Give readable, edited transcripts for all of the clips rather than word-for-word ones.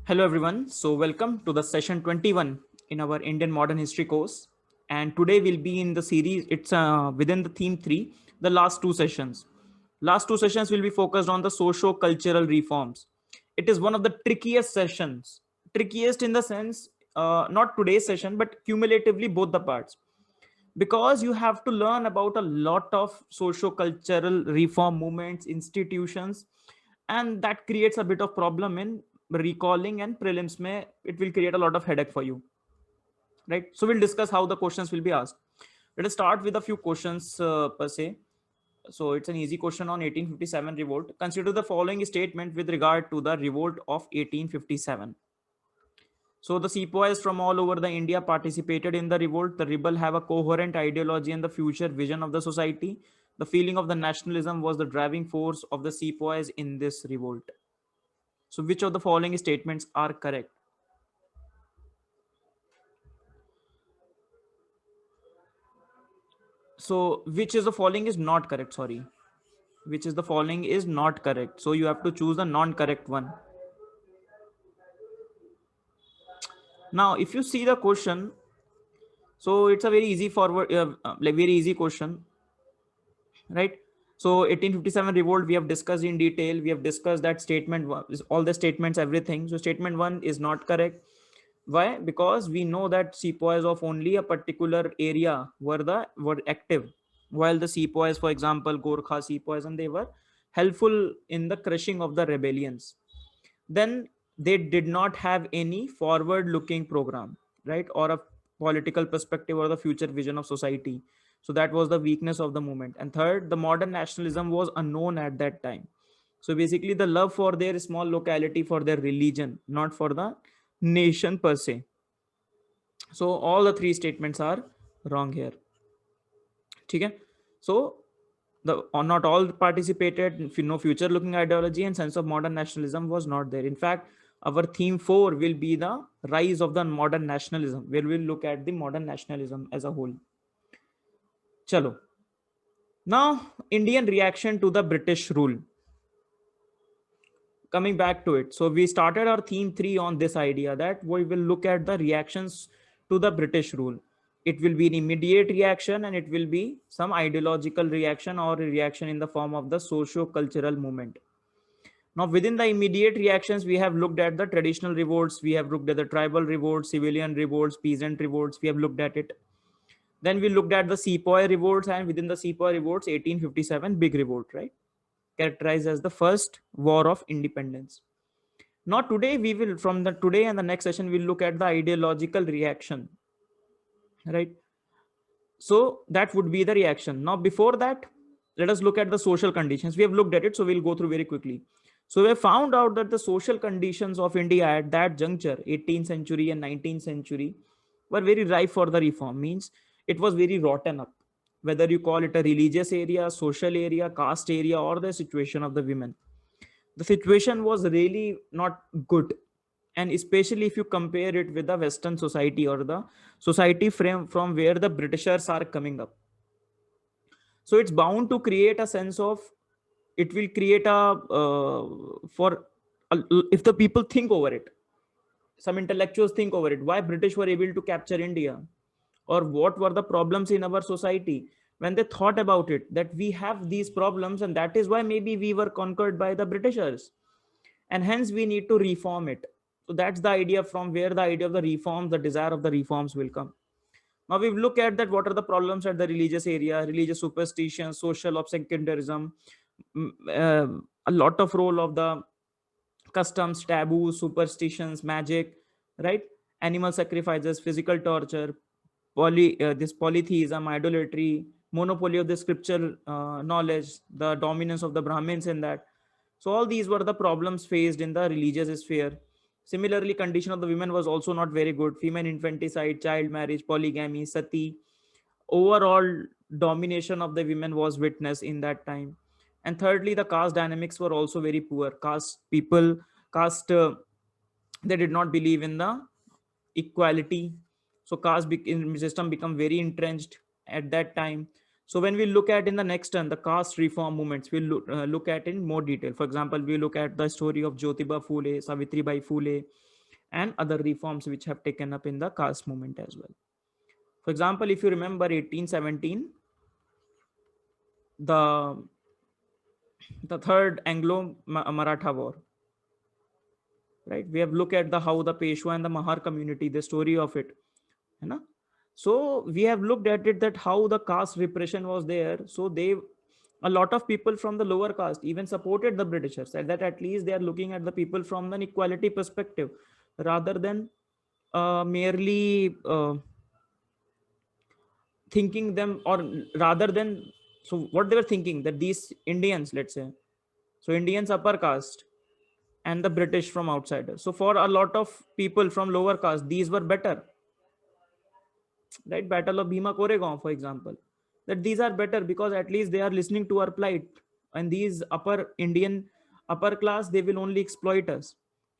Hello everyone. So welcome to the session 21 in our Indian modern history course. And today we'll be in the series, it's within the theme 3, the last two sessions. Last two sessions will be focused on the socio-cultural reforms. It is one of the trickiest sessions. Trickiest in the sense, not today's session, but cumulatively both the parts. Because you have to learn about a lot of socio-cultural reform movements, institutions, and that creates a bit of problem in recalling, and prelims may it will create a lot of headache for you, right? So we'll discuss how the questions will be asked. Let us start with a few questions per se. So it's an easy question on 1857 revolt. Consider the following statement with regard to the revolt of 1857. So the sepoys from all over the India participated in the revolt. The rebel have a coherent ideology and the future vision of the society. The feeling of the nationalism was the driving force of the sepoys in this revolt. So which of the following statements are correct? So which is the following is not correct? Sorry. Which is the following is not correct. So you have to choose the non-correct one. Now, if you see the question, so it's a very easy forward, like very easy question, right? So 1857 revolt we have discussed in detail. We have discussed that statement all the statements, everything. So statement 1 is not correct. Why? Because we know that sepoys of only a particular area were active, while the sepoys, for example, Gorkha sepoys, and they were helpful in the crushing of the rebellions. Then they did not have any forward looking program, right, or a political perspective or the future vision of society. So that was the weakness of the movement. And third, the modern nationalism was unknown at that time. So basically the love for their small locality, for their religion, not for the nation per se. So all the three statements are wrong here. Okay. So the or not all participated. No future looking ideology and sense of modern nationalism was not there. In fact, our theme 4 will be the rise of the modern nationalism, where we'll look at the modern nationalism as a whole. Chalo. Now, Indian reaction to the British rule. Coming back to it. So we started our theme 3 on this idea that we will look at the reactions to the British rule. It will be an immediate reaction, and it will be some ideological reaction or a reaction in the form of the socio-cultural movement. Now, within the immediate reactions, we have looked at the traditional revolts, we have looked at the tribal revolts, civilian revolts, peasant revolts, we have looked at it. Then we looked at the sepoy revolts, and within the sepoy revolts, 1857 big revolt, right? Characterized as the first war of independence. Now, today we will, from the today and the next session, we'll look at the ideological reaction, right? So that would be the reaction. Now, before that, let us look at the social conditions. We have looked at it, so we'll go through very quickly. So we have found out that the social conditions of India at that juncture, 18th century and 19th century, were very ripe for the reform. Means it was very rotten up. Whether you call it a religious area, social area, caste area, or the situation of the women, the situation was really not good. And especially if you compare it with the Western society or the society from where the Britishers are coming up, so it's bound to create a sense of, it will create a for if the people think over it, some intellectuals think over it, why British were able to capture India, or what were the problems in our society. When they thought about it, that we have these problems, and that is why maybe we were conquered by the Britishers, and hence we need to reform it. So that's the idea, from where the idea of the reforms, the desire of the reforms will come. Now we look at that, what are the problems at the religious area, religious superstition, social obscurantism, a lot of role of the customs, taboos, superstitions, magic, right? Animal sacrifices, physical torture, this polytheism, idolatry, monopoly of the scriptural knowledge, the dominance of the Brahmins in that. So all these were the problems faced in the religious sphere. Similarly, condition of the women was also not very good. Female infanticide, child marriage, polygamy, sati. Overall domination of the women was witnessed in that time. And thirdly, the caste dynamics were also very poor. Caste, they did not believe in the equality. So system become very entrenched at that time. So when we look at in the next turn, the caste reform movements, we'll look at in more detail. For example, we look at the story of Jyotiba Phule, Savitribai Phule, and other reforms which have taken up in the caste movement as well. For example, if you remember 1817, the third Anglo Maratha war, right? We have looked at the how the Peshwa and the Mahar community, the story of it, you know. So we have looked at it that how the caste repression was there. So they, a lot of people from the lower caste even supported the Britishers, said that at least they are looking at the people from an equality perspective rather than merely thinking them, or rather than, so what they were thinking that these Indians, let's say, so Indians upper caste and the British from outsiders. So for a lot of people from lower caste, these were better, right? Battle of Bhima Koregaon, for example, that these are better because at least they are listening to our plight, and these upper Indian upper class, they will only exploit us.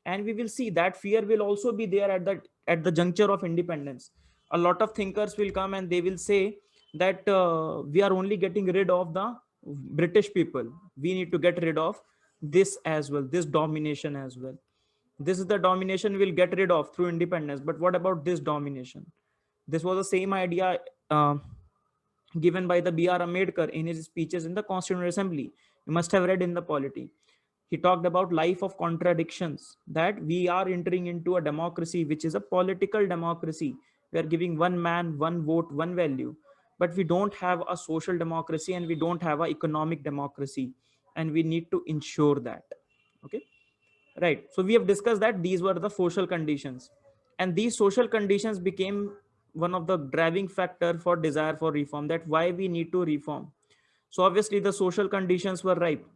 And we will see that fear will also be there at the juncture of independence. A lot of thinkers will come and they will say that we are only getting rid of the British people, we need to get rid of this as well, this domination as well. This is the domination we'll get rid of through independence, but what about this domination? This was the same idea uh, given by the B.R. Ambedkar in his speeches in the Constituent Assembly. You must have read in the polity. He talked about life of contradictions, that we are entering into a democracy which is a political democracy. We are giving one man, one vote, one value. But we don't have a social democracy and we don't have an economic democracy. And we need to ensure that. Okay. Right. So we have discussed that these were the social conditions. And these social conditions became one of the driving factor for desire for reform, that why we need to reform. So obviously the social conditions were ripe.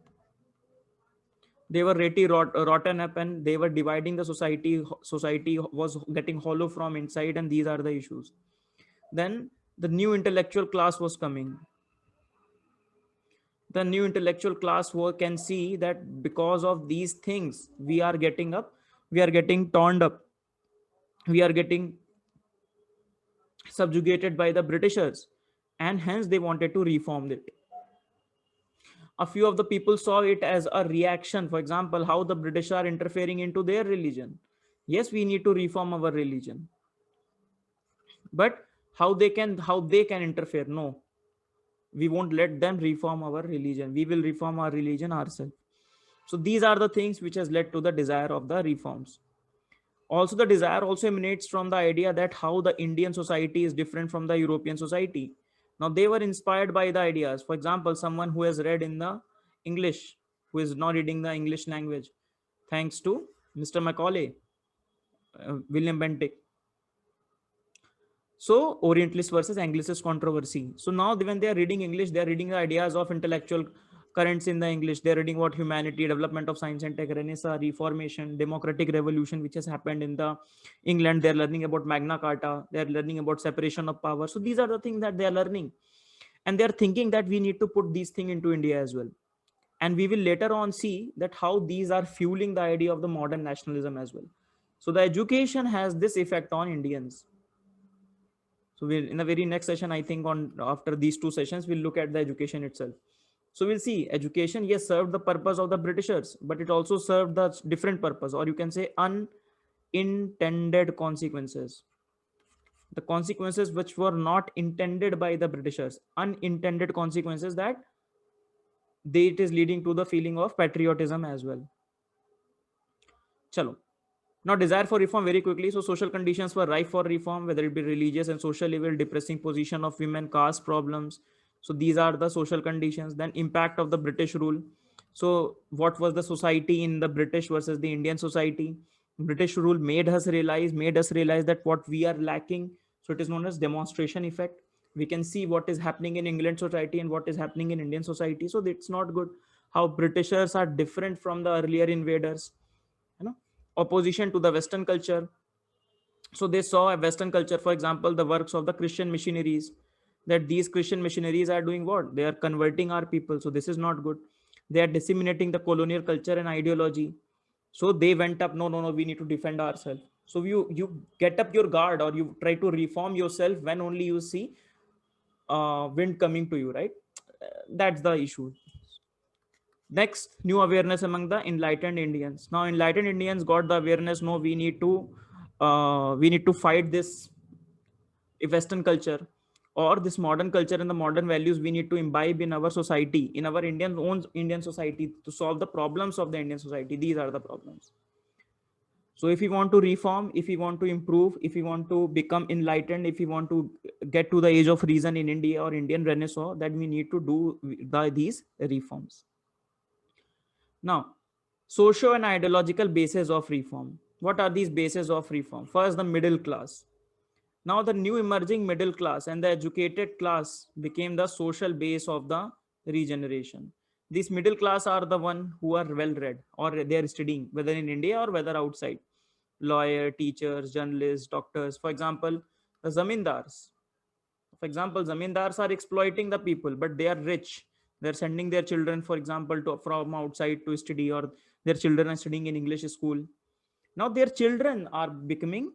They were really rotten up, and they were dividing the society. Society was getting hollow from inside, and these are the issues. Then the new intellectual class was coming. The new intellectual class can see that because of these things we are getting up, we are getting torn up, we are getting subjugated by the Britishers, and hence they wanted to reform it. A few of the people saw it as a reaction, for example, how the British are interfering into their religion. Yes, we need to reform our religion, but how they can interfere? No, we won't let them reform our religion, we will reform our religion ourselves. So these are the things which has led to the desire of the reforms. Also the desire also emanates from the idea that how the Indian society is different from the European society. Now they were inspired by the ideas. For example, someone who has read in the English, who is now reading the English language, thanks to Mr. Macaulay, William Bentinck. So Orientalist versus Anglicist controversy. So now when they are reading English, they are reading the ideas of intellectual currents in the English. They're reading about humanity, development of science and tech, Renaissance, Reformation, democratic revolution, which has happened in the England. They're learning about Magna Carta. They're learning about separation of power. So these are the things that they are learning. And they're thinking that we need to put these things into India as well. And we will later on see that how these are fueling the idea of the modern nationalism as well. So the education has this effect on Indians. So we'll, in the very next session, I think on after these two sessions, we'll look at the education itself. So we'll see education, yes, served the purpose of the Britishers, but it also served the different purpose, or you can say unintended consequences. The consequences which were not intended by the Britishers, unintended consequences, that it is leading to the feeling of patriotism as well. Chalo. Now, desire for reform very quickly. So, social conditions were ripe for reform, whether it be religious and social level, depressing position of women, caste problems. So, these are the social conditions. Then, impact of the British rule. So, what was the society in the British versus the Indian society? British rule made us realize that what we are lacking. So, it is known as demonstration effect. We can see what is happening in England society and what is happening in Indian society. So, it's not good how Britishers are different from the earlier invaders. You know, opposition to the Western culture. So they saw a Western culture, for example, the works of the Christian missionaries, that these Christian missionaries are doing what? They are converting our people. So this is not good. They are disseminating the colonial culture and ideology. So they went up, no, no, no, we need to defend ourselves. So you get up your guard, or you try to reform yourself when only you see wind coming to you, right? That's the issue. Next, new awareness among the enlightened Indians. Now enlightened Indians got the awareness, no, we need to fight this Western culture or this modern culture and the modern values we need to imbibe in our society, in our Indian society, to solve the problems of the Indian society. These are the problems. So if we want to reform, if we want to improve, if we want to become enlightened, if we want to get to the age of reason in India or Indian Renaissance, that we need to do these reforms. Now, socio and ideological basis of reform. What are these bases of reform? First, the middle class. Now, the new emerging middle class and the educated class became the social base of the regeneration. These middle class are the one who are well read or they are studying, whether in India or whether outside. Lawyer, teachers, journalists, doctors. For example, the zamindars. For example, zamindars are exploiting the people, but they are rich. They're sending their children, for example, from outside to study, or their children are studying in English school. Now their children are becoming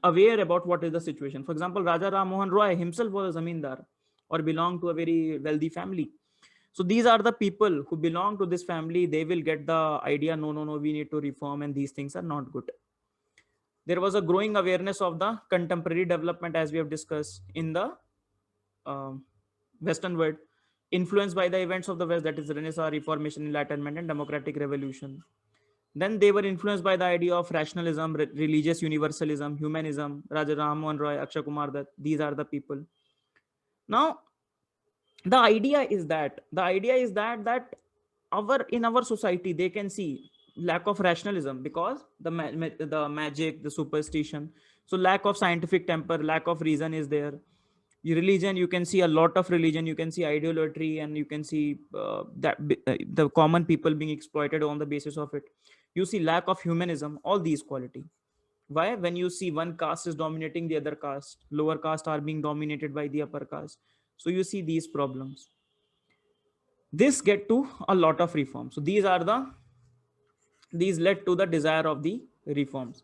aware about what is the situation. For example, Raja Ram Mohan Roy himself was a zamindar or belonged to a very wealthy family. So these are the people who belong to this family. They will get the idea, no, no, no, we need to reform and these things are not good. There was a growing awareness of the contemporary development, as we have discussed, in the um, Western world, influenced by the events of the West, that is Renaissance, Reformation, Enlightenment, and Democratic Revolution. Then they were influenced by the idea of rationalism, religious universalism, humanism, Raja Ram Mohan Roy, Akshay Kumar Dutt. These are the people. Now, the idea is that our in our society they can see lack of rationalism because the magic, the superstition. So lack of scientific temper, lack of reason is there. Religion, you can see a lot of religion, you can see idolatry, and you can see the common people being exploited on the basis of it. You see lack of humanism, all these quality. Why? When you see one caste is dominating the other caste, lower caste are being dominated by the upper caste, so you see these problems. This get to a lot of reforms. So these led to the desire of the reforms.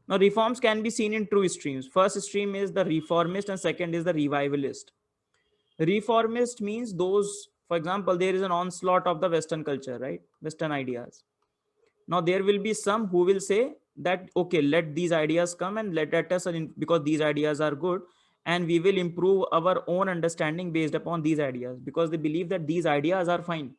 Now reforms can be seen in two streams. First stream is the reformist and second is the revivalist. Reformist means those, for example, there is an onslaught of the Western culture, right? Western ideas. Now there will be some who will say that, okay, let these ideas come and let us, because these ideas are good, and we will improve our own understanding based upon these ideas, because they believe that these ideas are fine.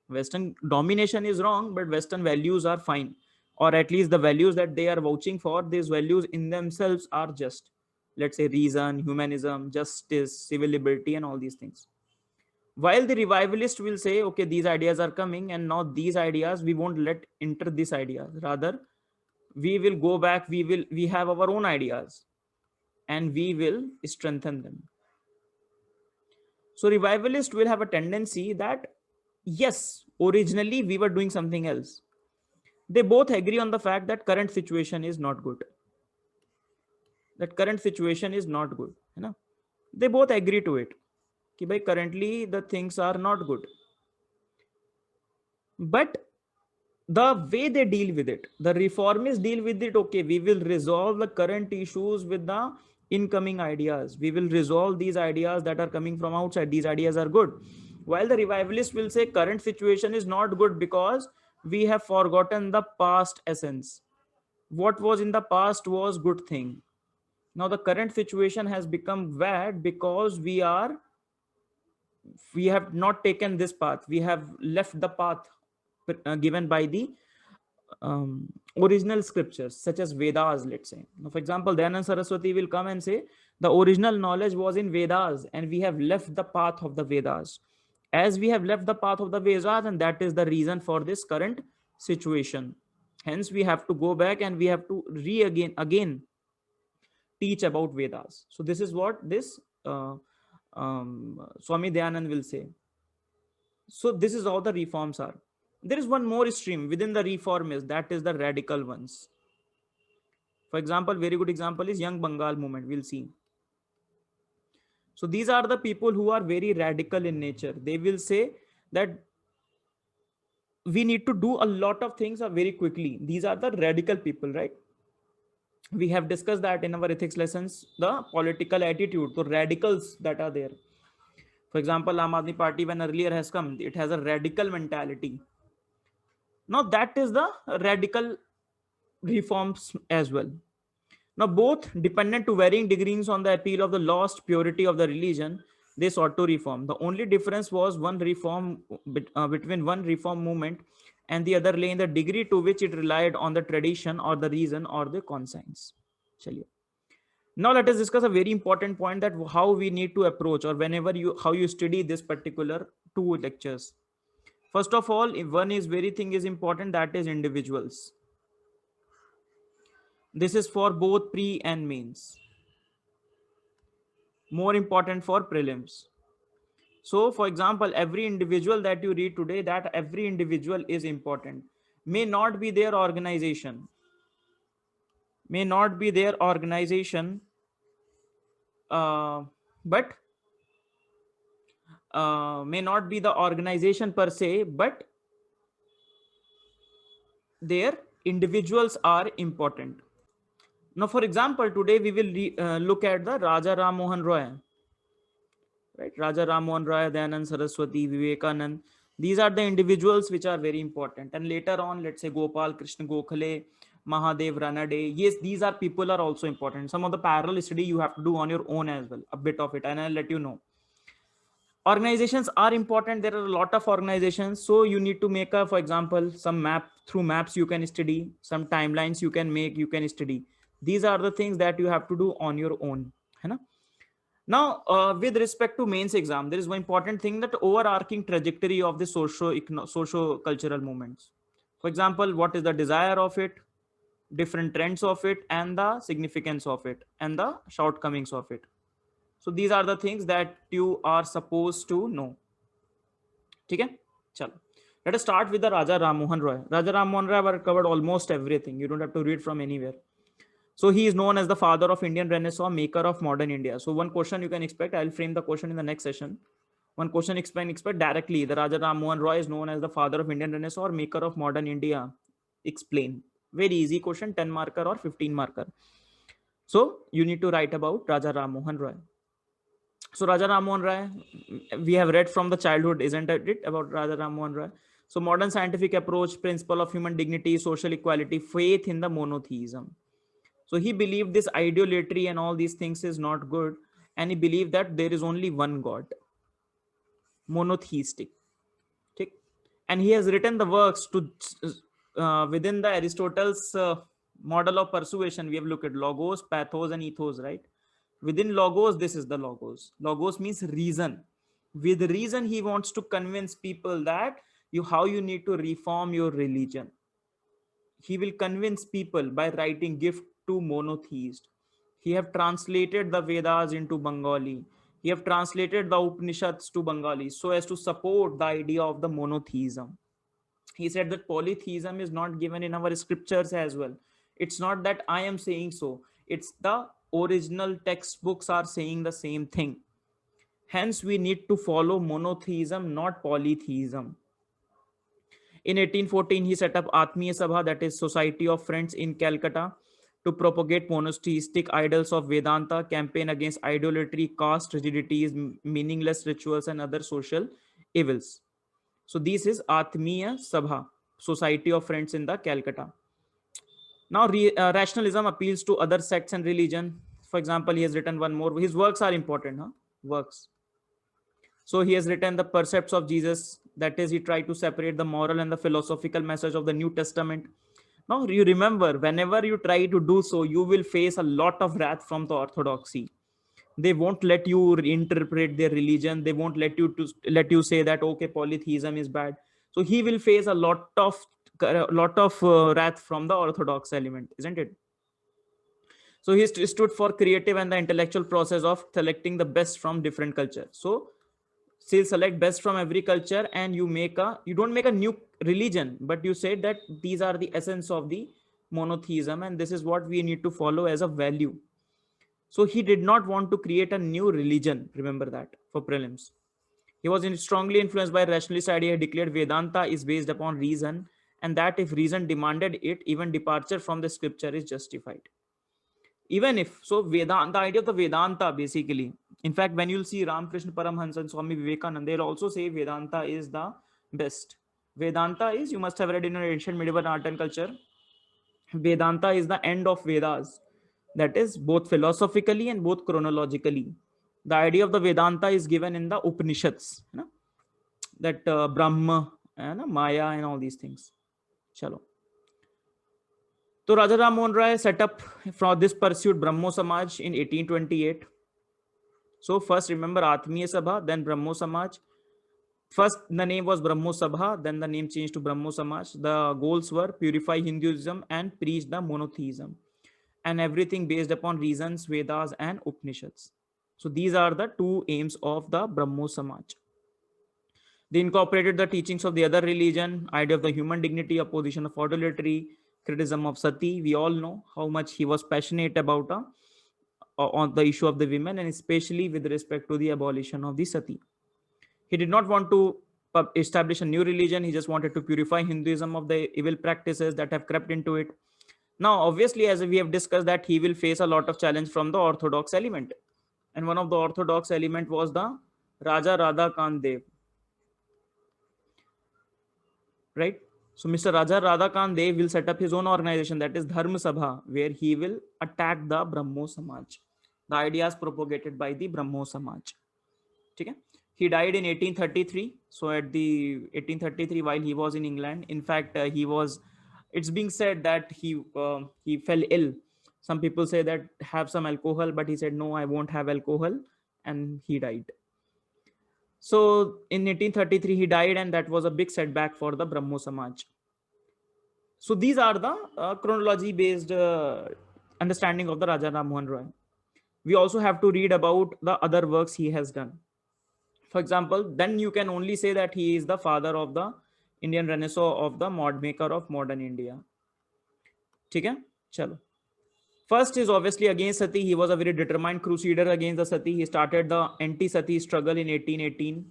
Western domination is wrong, but Western values are fine, or at least the values that they are vouching for, these values in themselves are just, let's say, reason, humanism, justice, civil liberty, and all these things. While the revivalist will say, okay, these ideas are coming and now these ideas we won't let enter these ideas, rather we will go back, we have our own ideas and we will strengthen them. So revivalist will have a tendency that, yes, originally we were doing something else. They both agree on the fact that current situation is not good, that current situation is not good, you know. They both agree to it कि भाई currently the things are not good, but the way they deal with it, the reformists deal with it, okay, we will resolve the current issues with the incoming ideas, we will resolve these ideas that are coming from outside, these ideas are good. While the revivalists will say current situation is not good because we have forgotten the past essence, what was in the past was good thing. Now the current situation has become bad because we have not taken this path, we have left the path given by the original scriptures such as Vedas, let's say. Now, for example, Dayanand Saraswati will come and say the original knowledge was in Vedas and we have left the path of the Vedas. As we have left the path of the Vedas, and that is the reason for this current situation. Hence, we have to go back and we have to again teach about Vedas. So this is what this Swami Dayanand will say. So this is how the reforms are. There is one more stream within the reformists, that is the radical ones. For example, very good example is Young Bengal movement. We'll see. So these are the people who are very radical in nature. They will say that we need to do a lot of things very quickly. These are the radical people, right? We have discussed that in our ethics lessons, the political attitude, the radicals that are there. For example, Aam Aadmi Party, when earlier has come, it has a radical mentality. Now that is the radical reforms as well. Now, both dependent to varying degrees on the appeal of the lost purity of the religion, they sought to reform. The only difference was one reform between one reform movement and the other lay in the degree to which it relied on the tradition or the reason or the conscience. Chaliye. Now let us discuss a very important point, that how we need to approach, or whenever you how you study this particular two lectures. First of all, if one is very thing is important, that is individuals. This is for both pre and mains. More important for prelims. So, for example, every individual that you read today, that every individual is important. May not be their organization, may not be their organization, but may not be the organization per se, but their individuals are important. Now, for example, today we will look at the Raja Ram Mohan Roy. Right, Raja Ram Mohan Roy, Dayanand Saraswati, Vivekanand. These are the individuals which are very important. And later on, let's say Gopal Krishna Gokhale, Mahadev Ranade. Yes, these are people are also important. Some of the parallel study you have to do on your own as well, a bit of it, and I'll let you know. Organizations are important. There are a lot of organizations, so you need to make a, for example, some map. Through maps you can study, some timelines you can make, you can study. These are the things that you have to do on your own, है ना? Now, with respect to mains exam, there is one important thing, that overarching trajectory of the socio-cultural movements. For example, what is the desire of it, different trends of it, and the significance of it, and the shortcomings of it. So these are the things that you are supposed to know. Okay? Chalo. Let us start with the Raja Ram Mohan Roy. Raja Ram Mohan Roy covered almost everything. You don't have to read from anywhere. So he is known as the father of Indian Renaissance, maker of modern India. So one question you can expect, I'll frame the question in the next session. One question expect directly, the Raja Ram Mohan Roy is known as the father of Indian Renaissance or maker of modern India. Explain. Very easy question, 10 marker or 15 marker. So you need to write about Raja Ram Mohan Roy. So Raja Ram Mohan Roy, we have read from the childhood, isn't it, about Raja Ram Mohan Roy? So modern scientific approach, principle of human dignity, social equality, faith in the monotheism. So he believed this idolatry and all these things is not good. And he believed that there is only one God, monotheistic. Okay? And he has written the works to within the Aristotle's model of persuasion. We have looked at logos, pathos, and ethos, right? Within logos, this is the logos. Logos means reason. With reason, he wants to convince people that how you need to reform your religion. He will convince people by writing gift to monotheist. He have translated the Vedas into Bengali. He have translated the Upanishads to Bengali so as to support the idea of the monotheism. He said that polytheism is not given in our scriptures as well. It's not that I am saying so. It's the original textbooks are saying the same thing. Hence, we need to follow monotheism, not polytheism. In 1814, he set up Atmiya Sabha, that is Society of Friends in Calcutta, to propagate monotheistic idols of Vedanta, campaign against idolatry, caste rigidities, meaningless rituals, and other social evils. So this is Atmiya Sabha, Society of Friends in the Calcutta. Now, rationalism appeals to other sects and religion. For example, he has written one more. His works are important, huh? Works. So he has written the Precepts of Jesus. That is, he tried to separate the moral and the philosophical message of the New Testament. Now, you remember, whenever you try to do so, you will face a lot of wrath from the orthodoxy. They won't let you reinterpret their religion. They won't let you say that, okay, polytheism is bad. So he will face a lot of wrath from the orthodox element, isn't it? So he stood for creative and the intellectual process of selecting the best from different cultures. So still select best from every culture, and you don't make a new religion, but you say that these are the essence of the monotheism, and this is what we need to follow as a value. So he did not want to create a new religion. Remember that for prelims. He was strongly influenced by rationalist idea. He declared Vedanta is based upon reason, and that if reason demanded it, even departure from the scripture is justified. Even if so, Vedanta, the idea of the Vedanta basically, In fact, when you'll see Ramakrishna Paramhans and Swami Vivekananda, they'll also say Vedanta is the best. Vedanta is, you must have read in your ancient medieval art and culture, Vedanta is the end of Vedas. That is both philosophically and both chronologically. The idea of the Vedanta is given in the Upanishads, you know, that Brahma and Maya and all these things. Chalo. So Raja Ram Mohan Roy set up for this pursuit Brahmo Samaj in 1828. So first remember Atmiya Sabha, then Brahmo Samaj. First the name was Brahmo Sabha, then the name changed to Brahmo Samaj. The goals were purify Hinduism and preach the monotheism, and everything based upon reasons, Vedas and Upanishads. So these are the two aims of the Brahmo Samaj. They incorporated the teachings of the other religion, idea of the human dignity, opposition of idolatry, criticism of sati. We all know how much he was passionate about on the issue of the women, and especially with respect to the abolition of the sati. He did not want to establish a new religion. He just wanted to purify Hinduism of the evil practices that have crept into it. Now, obviously, as we have discussed, that he will face a lot of challenge from the orthodox element. And one of the orthodox element was the Raja Radhakant Dev, right? So Mr. Raja Radhakant Dev will set up his own organization, that is Dharma Sabha, where he will attack the Brahmo Samaj. The ideas propagated by the Brahmo Samaj. Okay? He died in 1833. So at the 1833, while he was in England, in fact, it's being said that he fell ill. Some people say that have some alcohol, but he said, no, I won't have alcohol. And he died. So in 1833, he died, and that was a big setback for the Brahmo Samaj. So these are the chronology based understanding of the Raja Ram Mohan Roy. We also have to read about the other works he has done. For example, then you can only say that he is the father of the Indian Renaissance, of the mod maker of modern India. Okay? Chalo. First is obviously against sati. He was a very determined crusader against the sati. He started the anti-sati struggle in 1818.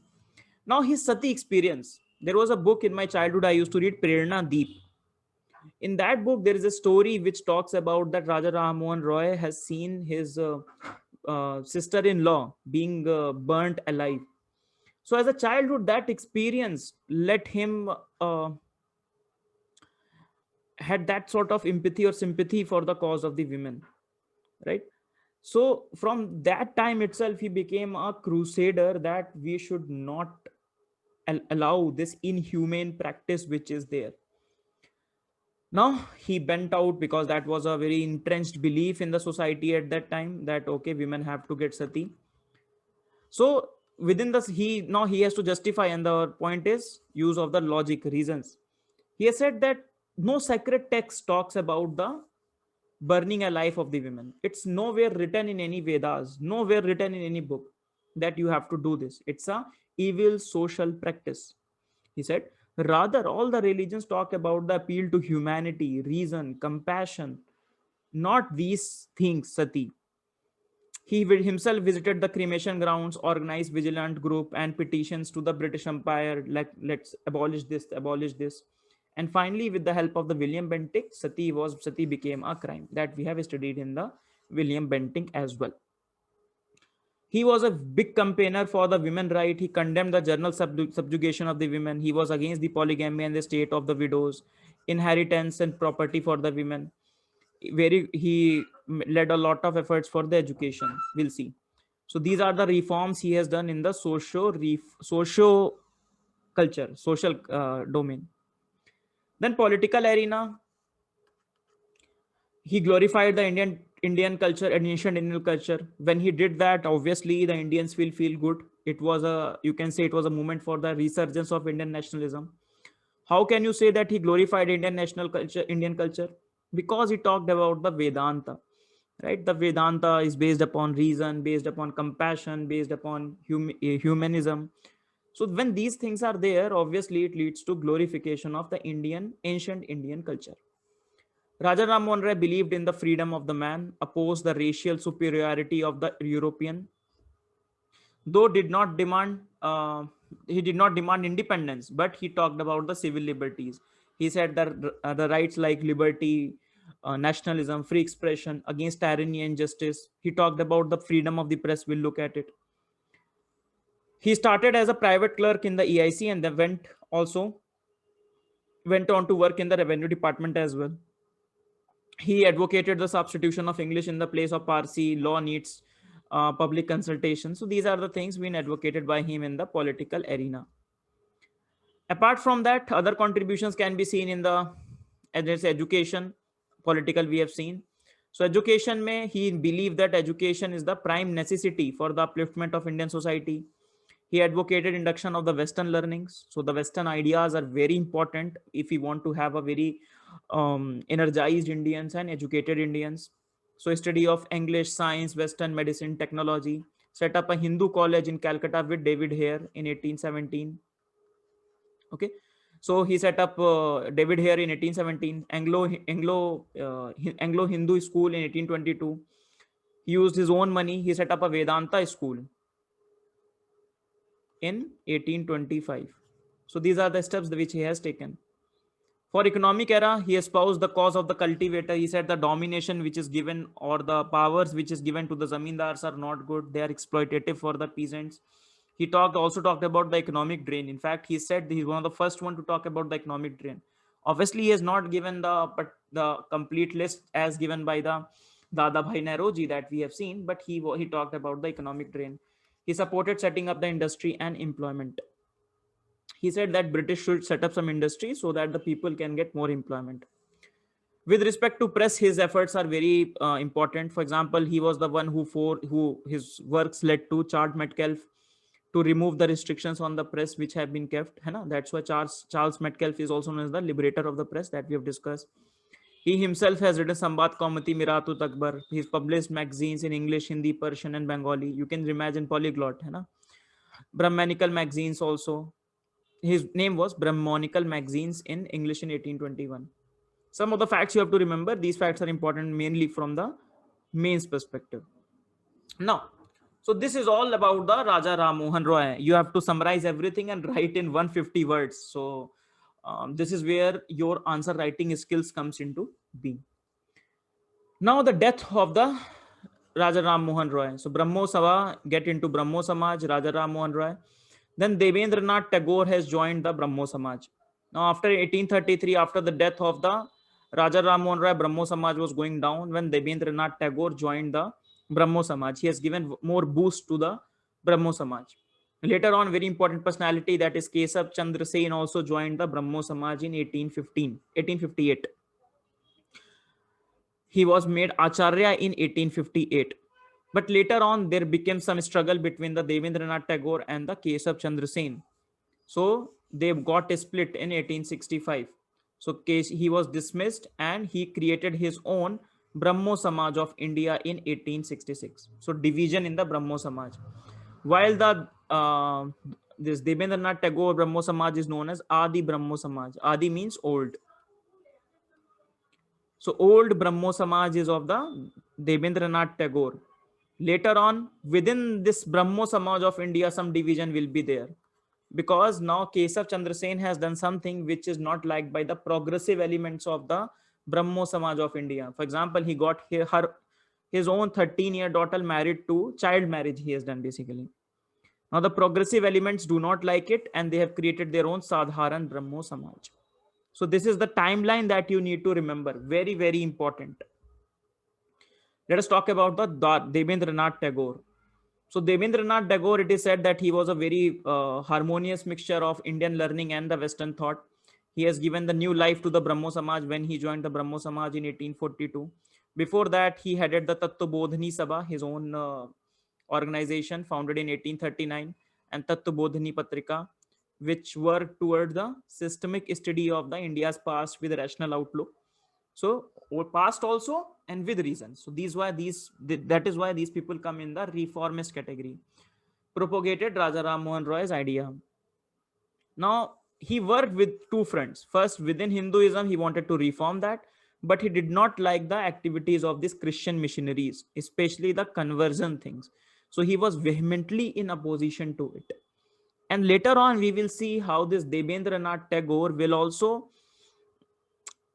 Now his sati experience. There was a book in my childhood I used to read, Prerna Deep. In that book, there is a story which talks about that Raja Ram Mohan Roy has seen his sister-in-law being burnt alive. So as a childhood, that experience let him had that sort of empathy or sympathy for the cause of the women, right? So from that time itself, he became a crusader that we should not allow this inhumane practice which is there. Now he bent out because that was a very entrenched belief in the society at that time, that okay, women have to get sati. So within this, he has to justify, and the point is use of the logic reasons. He has said that no sacred text talks about the burning alive of the women. It's nowhere written in any Vedas, nowhere written in any book that you have to do this. It's a evil social practice. He said, rather, all the religions talk about the appeal to humanity, reason, compassion, not these things, sati. He himself visited the cremation grounds, organized vigilant group and petitions to the British Empire, like let's abolish this, abolish this. And finally, with the help of the William Bentinck, sati became a crime that we have studied in the William Bentinck as well. He was a big campaigner for the women right. He condemned the general subjugation of the women. He was against the polygamy and the state of the widows, inheritance and property for the women. He led a lot of efforts for the education. We'll see. So these are the reforms he has done in the socio culture, social domain. Then political arena, he glorified the Indian culture and ancient Indian culture. When he did that, obviously the Indians will feel good. It was you can say it was a movement for the resurgence of Indian nationalism. How can you say that he glorified Indian culture? Because he talked about the Vedanta, right? The Vedanta is based upon reason, based upon compassion, based upon humanism. So when these things are there, obviously it leads to glorification of the ancient Indian culture. Raja Ram Mohan Roy believed in the freedom of the man, opposed the racial superiority of the European, though did not demand he did not demand independence, but he talked about the civil liberties. He said that the rights like liberty, nationalism, free expression, against tyranny and justice. He talked about the freedom of the press. We'll look at it. He started as a private clerk in the EIC and then went on to work in the revenue department as well. He advocated the substitution of English in the place of Parsi. Law needs public consultation. So these are the things being advocated by him in the political arena. Apart from that, other contributions can be seen in the as education, political we have seen. So education may he believed that education is the prime necessity for the upliftment of Indian society. He advocated induction of the Western learnings. So the Western ideas are very important if we want to have a very energized Indians and educated Indians. So study of English, science, Western medicine, technology. Set up a Hindu college in Calcutta with David Hare in 1817. Okay, so he set up David Hare in 1817, Anglo Hindu school in 1822. He used his own money. He set up a Vedanta school in 1825. So these are the steps which he has taken. For economic era, he espoused the cause of the cultivator. He said the domination which is given or the powers which is given to the zamindars are not good. They are exploitative for the peasants. He also talked about the economic drain. In fact, he said he's one of the first one to talk about the economic drain. Obviously, he has not given the complete list as given by the Dada Bhai Nehruji that we have seen, but he talked about the economic drain. He supported setting up the industry and employment. He said that British should set up some industry so that the people can get more employment. With respect to press, his efforts are very important. For example, he was the one who his works led to Charles Metcalfe to remove the restrictions on the press which have been kept. है ना? That's why Charles Metcalfe is also known as the liberator of the press that we have discussed. He himself has written Sambat Kaumati, Miratut Akbar. He's published magazines in English, Hindi, Persian, and Bengali. You can imagine polyglot. है ना? Brahmanical magazines also. His name was Brahmanical Magazines in English in 1821. Some of the facts you have to remember. These facts are important mainly from the mains perspective. Now, so this is all about the Raja Ram Mohan Roy. You have to summarize everything and write in 150 words. So this is where your answer writing skills comes into being. Now the death of the Raja Ram Mohan Roy. So Brahmo Sabha get into Brahmo Samaj, Raja Ram Mohan Roy. Then Devendranath Tagore has joined the Brahmo Samaj. Now after 1833, after the death of the Raja Ram Mohan Roy, Brahmo Samaj was going down when Devendranath Tagore joined the Brahmo Samaj. He has given more boost to the Brahmo Samaj. Later on, very important personality that is Kesab Chandra Sen also joined the Brahmo Samaj in 1858. He was made Acharya in 1858. But later on, there became some struggle between the Devendranath Tagore and the Kesab Chandra Sen. So they got a split in 1865. So he was dismissed and he created his own Brahmo Samaj of India in 1866. So division in the Brahmo Samaj. While the this Devendranath Tagore Brahmo Samaj is known as Adi Brahmo Samaj. Adi means old. So old Brahmo Samaj is of the Devendranath Tagore. Later on, within this Brahmo Samaj of India, some division will be there. Because now Kesav Chandra Sen has done something which is not liked by the progressive elements of the Brahmo Samaj of India. For example, he got his own 13-year daughter married to child marriage he has done basically. Now the progressive elements do not like it and they have created their own Sadharan Brahmo Samaj. So this is the timeline that you need to remember. Very, very important. Let us talk about the Devendranath Tagore. So Devendranath Tagore, it is said that he was a very harmonious mixture of Indian learning and the Western thought. He has given the new life to the Brahmo Samaj when he joined the Brahmo Samaj in 1842. Before that, he headed the Tattvabodhani Sabha, his own organization founded in 1839, and Tattvabodhani Patrika, which worked toward the systemic study of the India's past with a rational outlook. So past also and with reasons. So that is why these people come in the reformist category. Propagated Raja Ram Mohan Roy's idea. Now he worked with two fronts. First, within Hinduism, he wanted to reform that, but he did not like the activities of these Christian missionaries, especially the conversion things. So he was vehemently in opposition to it. And later on, we will see how this Debendranath Tagore will also,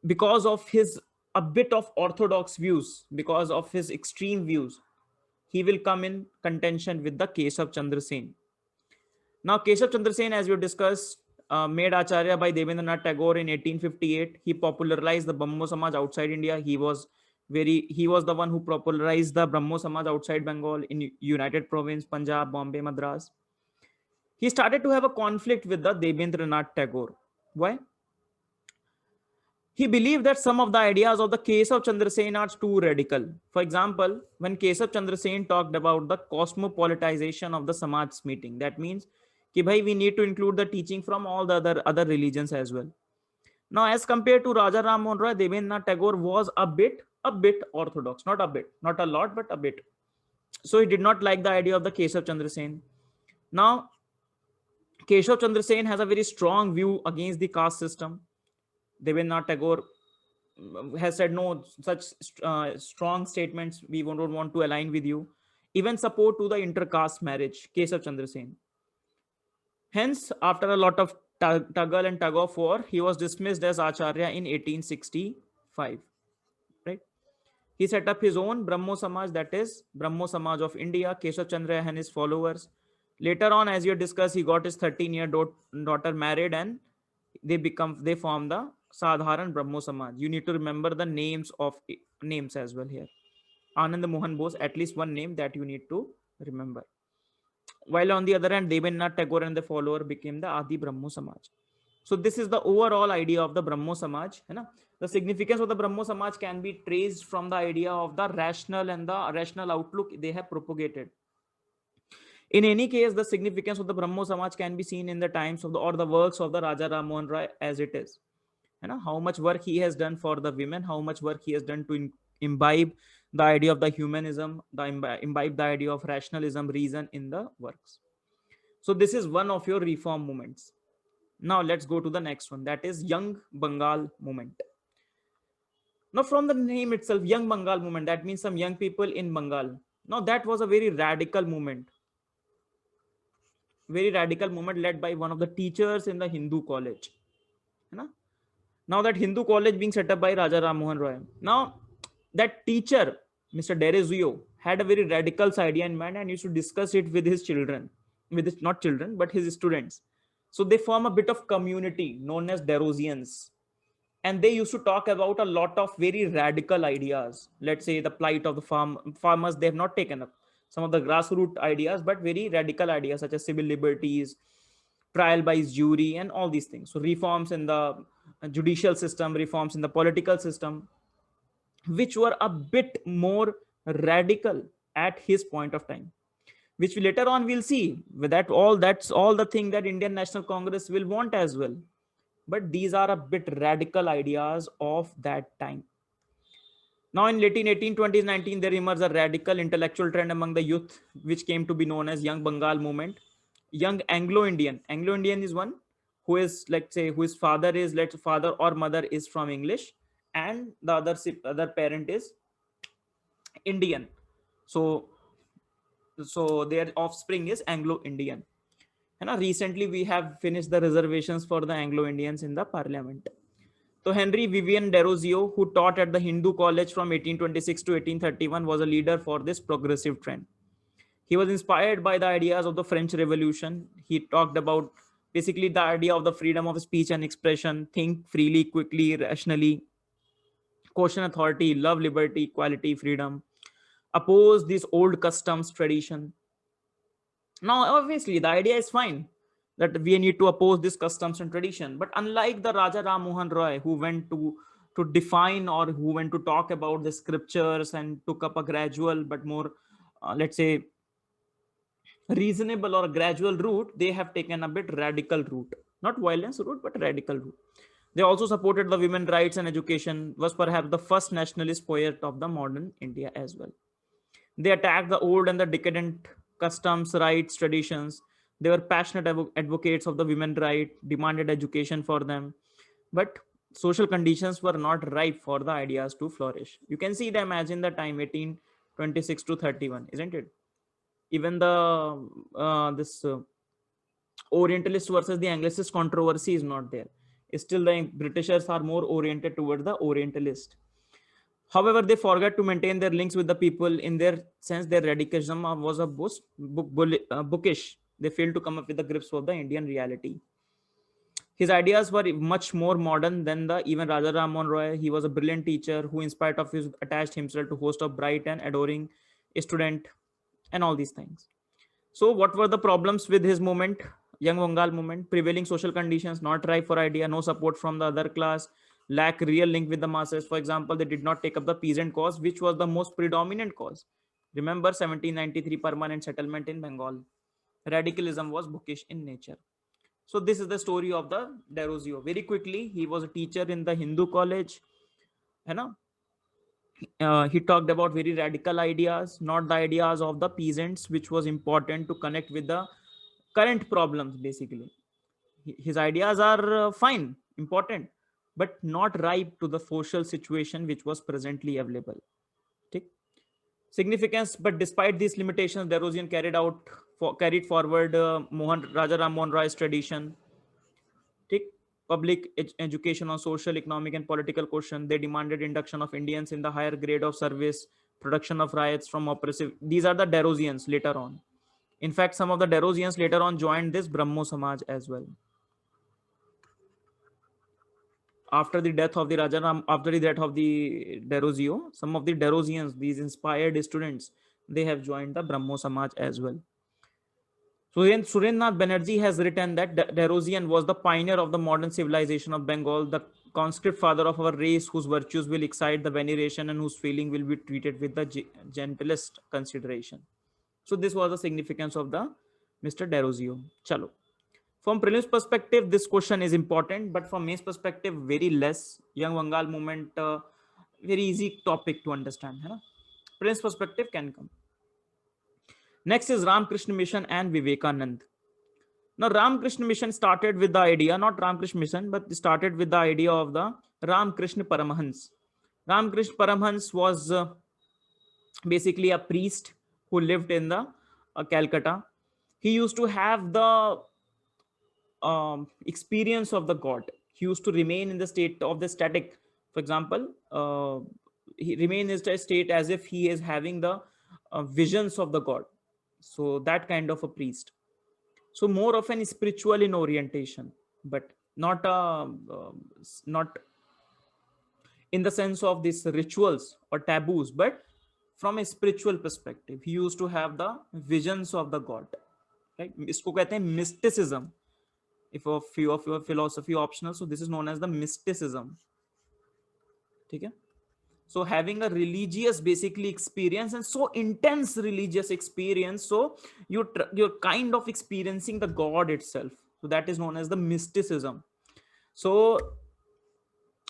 because of his a bit of orthodox views, because of his extreme views, he will come in contention with the case of Chandra Sen. Now, Keshav Chandra Sen, as we discussed, made Acharya by Devendranath Tagore in 1858. He popularized the Brahmo Samaj outside India. He was the one who popularized the Brahmo Samaj outside Bengal, in United Province, Punjab, Bombay, Madras. He started to have a conflict with the Devendranath Tagore. Why? He believed that some of the ideas of the Keshav Chandra Sen are too radical. For example, when Keshav Chandra Sen talked about the cosmopolitization of the Samaj meeting, that means कि भाई we need to include the teaching from all the other religions as well. Now, as compared to Raja Ram Mohan Roy, Devendranath Tagore was a bit orthodox, not a bit, not a lot, but a bit. So he did not like the idea of the Keshav Chandra Sen. Now, Keshav Chandra Sen has a very strong view against the caste system. Devendranath Tagore has said no such strong statements. We don't want to align with you. Even support to the intercaste marriage. Keshav Chandra Sen. Hence, after a lot of tuggle and tug of war, he was dismissed as Acharya in 1865. Right? He set up his own Brahmo Samaj, that is Brahmo Samaj of India, Keshav Chandra and his followers. Later on, as you discussed, he got his 13-year daughter married, and they form the Sadharan Brahmo Samaj. You need to remember the names as well here. Anand Mohan Bose, at least one name that you need to remember. While on the other hand, Devendranath Tagore and the follower became the Adi Brahmo Samaj. So this is the overall idea of the Brahmo Samaj. Hai na? The significance of the Brahmo Samaj can be traced from the idea of the rational and the rational outlook they have propagated. In any case, the significance of the Brahmo Samaj can be seen in the times of the works of the Raja Ram Mohan Roy as it is. You know, how much work he has done for the women, how much work he has done to imbibe the idea of the humanism, imbibe the idea of rationalism, reason in the works. So this is one of your reform movements. Now let's go to the next one, that is Young Bengal movement. Now, from the name itself, Young Bengal movement, that means some young people in Bengal. Now, that was a very radical movement, led by one of the teachers in the Hindu college. You know? Now, that Hindu college being set up by Raja Ram Mohan Roy. Now, that teacher, Mr. Derezio, had a very radical idea in mind and used to discuss it with his children, not children, but his students. So they form a bit of community known as Derosians. And they used to talk about a lot of very radical ideas. Let's say the plight of the farmers, they have not taken up some of the grassroots ideas, but very radical ideas such as civil liberties, trial by jury, and all these things. So reforms in the judicial system, reforms in the political system, which were a bit more radical at his point of time, which later on we'll see that's all the thing that Indian National Congress will want as well. But these are a bit radical ideas of that time. Now, in late 1820s, 19, there emerged a radical intellectual trend among the youth, which came to be known as Young Bengal movement. Young Anglo-Indian. Anglo-Indian is one who is, let's say, whose father or mother is from English, and the other parent is Indian. So their offspring is Anglo-Indian. And recently we have finished the reservations for the Anglo-Indians in the parliament. So Henry Vivian Derozio, who taught at the Hindu College from 1826 to 1831, was a leader for this progressive trend. He was inspired by the ideas of the French Revolution. He talked about basically the idea of the freedom of speech and expression, think freely, quickly, rationally, question authority, love liberty, equality, freedom, oppose these old customs, tradition. Now, obviously, the idea is fine that we need to oppose this customs and tradition. But unlike the Raja Ram Mohan Roy, who went to define, or who went to talk about the scriptures and took up a gradual but more, let's say, reasonable or gradual route, they have taken a bit radical route, not violence route, but radical route. They also supported the women rights and education, was perhaps the first nationalist poet of the modern India as well. They attacked the old and the decadent customs, rights, traditions. They were passionate advocates of the women right, demanded education for them. But social conditions were not ripe for the ideas to flourish. You can see them as in the time 1826 to 31, isn't it? Even the this Orientalist versus the Anglicist controversy is not there. Still, the Britishers are more oriented toward the Orientalist. However, they forgot to maintain their links with the people. In their sense, their radicalism was a bookish. They failed to come up with the grips of the Indian reality. His ideas were much more modern than the even Raja Ram Mohan Roy. He was a brilliant teacher who, in spite of his, attached himself to host of bright and adoring student and all these things. So, what were the problems with his movement, Young Bengal movement? Prevailing social conditions, not ripe for idea, no support from the other class, lack real link with the masses. For example, they did not take up the peasant cause, which was the most predominant cause. Remember 1793 permanent settlement in Bengal. Radicalism was bookish in nature. So this is the story of the Derozio. Very quickly, he was a teacher in the Hindu college. You know, he talked about very radical ideas, not the ideas of the peasants, which was important to connect with the current problems. Basically, his ideas are fine, important, but not ripe to the social situation which was presently available. Okay? Significance, but despite these limitations, Derosian carried forward Mohan Raja Ram Mohan Roy's tradition. Take public education on social, economic, and political question. They demanded induction of Indians in the higher grade of service, production of riots from oppressive. These are the Derosians later on. In fact, some of the Derosians later on joined this Brahmo Samaj as well. After the death of the Rajaram, after the death of the Derozio, some of the Derosians, these inspired students, they have joined the Brahmo Samaj as well. So Surendranath Banerjee has written that Derosian was the pioneer of the modern civilization of Bengal, the conscript father of our race, whose virtues will excite the veneration and whose feeling will be treated with the gentlest consideration. So this was the significance of the Mr. Derozio. Chalo. From prelims perspective, this question is important, but from mains perspective, very less. Young Bengal movement, very easy topic to understand. Hai na? Prelims perspective can come. Next is Ramakrishna Mission and Vivekanand. Now, Ramakrishna Mission started with the idea, not Ramakrishna Mission, but started with the idea of the Ramakrishna Paramahans. Ramakrishna Paramahans was basically a priest who lived in the Calcutta. He used to have the experience of the God. He used to remain in the state of the static. For example, he remained in a state as if he is having the visions of the God. So that kind of a priest. So more of an spiritual in orientation, but not not in the sense of these rituals or taboos, but from a spiritual perspective. He used to have the visions of the God. Right? इसको कहते हैं mysticism. If a few of your philosophy optional, so this is known as the mysticism. Okay? So having a religious basically experience, and so intense religious experience, so you're kind of experiencing the God itself. So that is known as the mysticism. So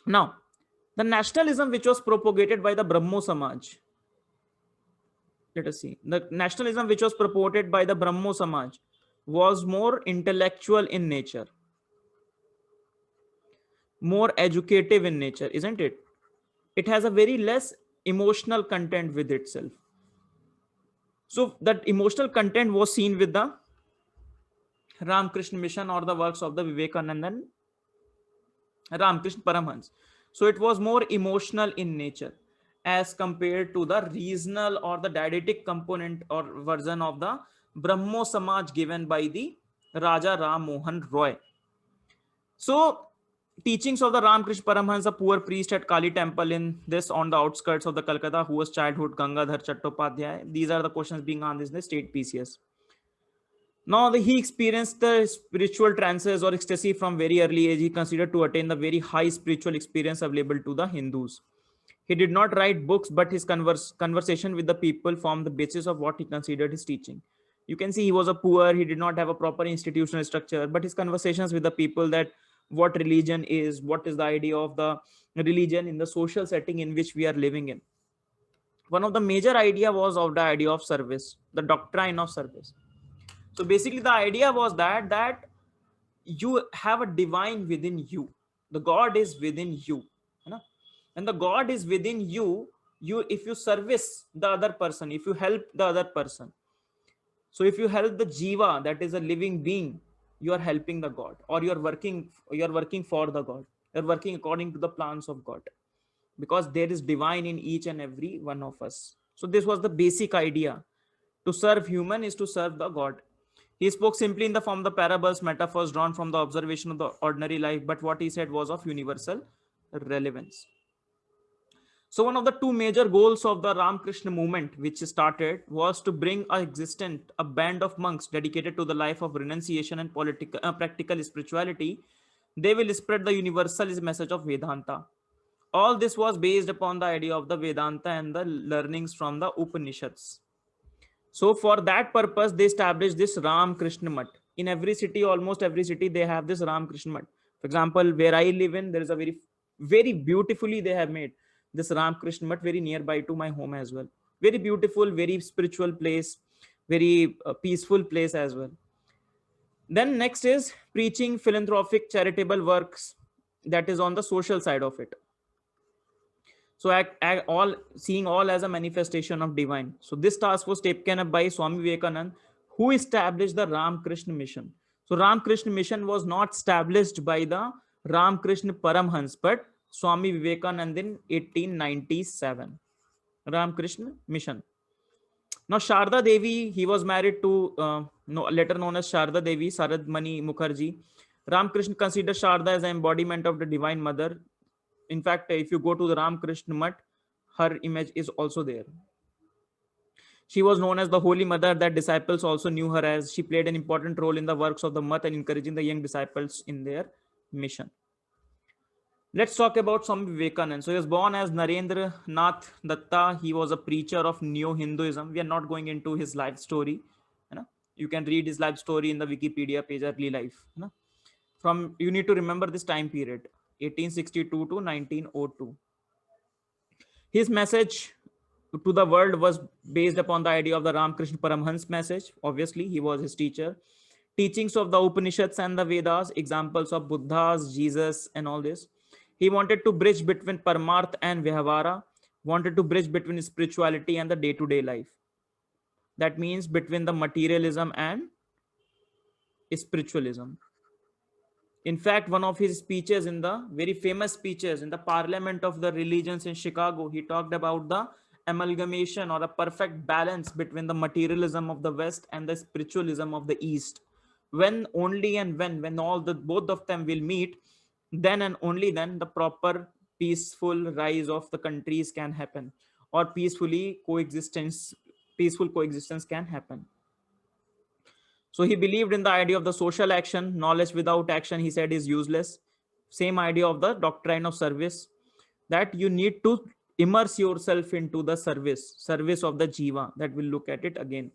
now the nationalism which was propagated by the Brahmo Samaj. Let us see. The nationalism which was promoted by the Brahmo Samaj was more intellectual in nature, more educative in nature, isn't it? It has a very less emotional content with itself. So that emotional content was seen with the Ramakrishna Mission or the works of the Vivekananda and Ramakrishna Paramhans. So it was more emotional in nature as compared to the regional or the didactic component or version of the Brahmo Samaj given by the Raja Ram Mohan Roy. So teachings of the Ramakrishna Paramhans, a poor priest at Kali temple in this on the outskirts of the Calcutta, who was childhood Gangadhar Chattopadhyay. These are the questions being asked in the state PCS. Now, he experienced the spiritual trances or ecstasy from very early age. He considered to attain the very high spiritual experience available to the Hindus. He did not write books, but his conversation with the people formed the basis of what he considered his teaching. You can see he was a poor, he did not have a proper institutional structure, but his conversations with the people, that what religion is, what is the idea of the religion in the social setting in which we are living in. One of the major idea was of the idea of service, the doctrine of service. So basically the idea was that you have a divine within you. The God is within you. And the God is within you. If you service the other person, if you help the other person, so if you help the jiva, that is a living being, you are helping the God, or you're working for the God. You're working according to the plans of God, because there is divine in each and every one of us. So this was the basic idea. To serve human is to serve the God. He spoke simply in the form of the parables, metaphors drawn from the observation of the ordinary life, but what he said was of universal relevance. So one of the two major goals of the Ramakrishna movement, which started, was to bring a existent a band of monks dedicated to the life of renunciation and political practical spirituality. They will spread the universalist message of Vedanta. All this was based upon the idea of the Vedanta and the learnings from the Upanishads. So for that purpose, they established this Ram Krishna Mat. In every city, almost every city, they have this Ram Krishna Mat. For example, where I live in, there is a very beautifully they have made this Ram Krishna Mat very nearby to my home as well. Very beautiful, very spiritual place, very peaceful place as well. Then next is preaching philanthropic charitable works, that is on the social side of it. So all seeing all as a manifestation of divine. So this task was taken up by Swami Vivekanand, who established the Ramakrishna mission. So Ramakrishna mission was not established by the Ramakrishna Paramhans, but Swami Vivekanand in 1897. Ramakrishna mission. Now Sharda Devi, he was married to later known as Sharda Devi Saradmani Mukherjee. Ramakrishna considered Sharda as an embodiment of the divine mother. In fact, if you go to the Ramakrishna Mat, her image is also there. She was known as the Holy Mother, that disciples also knew her as. She played an important role in the works of the Mat and encouraging the young disciples in their mission. Let's talk about Swami Vivekanand. So he was born as Narendra Nath Datta. He was a preacher of Neo-Hinduism. We are not going into his life story. You can read his life story in the Wikipedia page, early life. You need to remember this time period, 1862 to 1902. His message to the world was based upon the idea of the Ramakrishna Paramhans message. Obviously, he was his teacher. Teachings of the Upanishads and the Vedas, examples of Buddhas, Jesus, and all this. He wanted to bridge between Paramarth and Vyavahara, wanted to bridge between spirituality and the day-to-day life. That means between the materialism and spiritualism. In fact, one of his speeches, in the very famous speeches in the Parliament of the Religions in Chicago, he talked about the amalgamation or a perfect balance between the materialism of the West and the spiritualism of the East. When only and when all the both of them will meet, then and only then the proper peaceful rise of the countries can happen, or peaceful coexistence can happen. So he believed in the idea of the social action. Knowledge without action, he said, is useless. Same idea of the doctrine of service, that you need to immerse yourself into the service of the jiva. That we'll look at it again.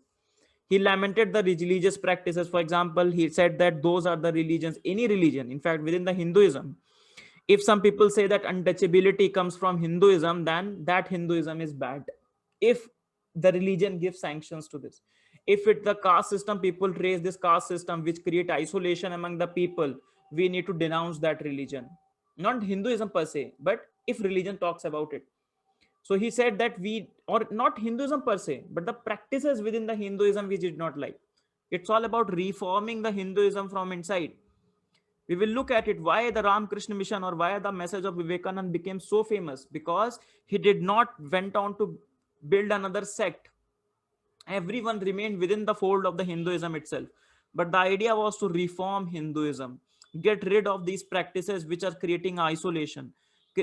He lamented the religious practices. For example, he said that those are the religions, any religion, in fact, within the Hinduism, if some people say that untouchability comes from Hinduism, then that Hinduism is bad. If the religion gives sanctions to this, if it the caste system, people raise this caste system which create isolation among the people, we need to denounce that religion. Not Hinduism per se, but if religion talks about it. So he said that or not Hinduism per se, but the practices within the Hinduism we did not like. It's all about reforming the Hinduism from inside. We will look at it, why the Ramakrishna mission or why the message of Vivekanand became so famous, because he did not went on to build another sect. Everyone remained within the fold of the Hinduism itself, but the idea was to reform Hinduism, get rid of these practices which are creating isolation,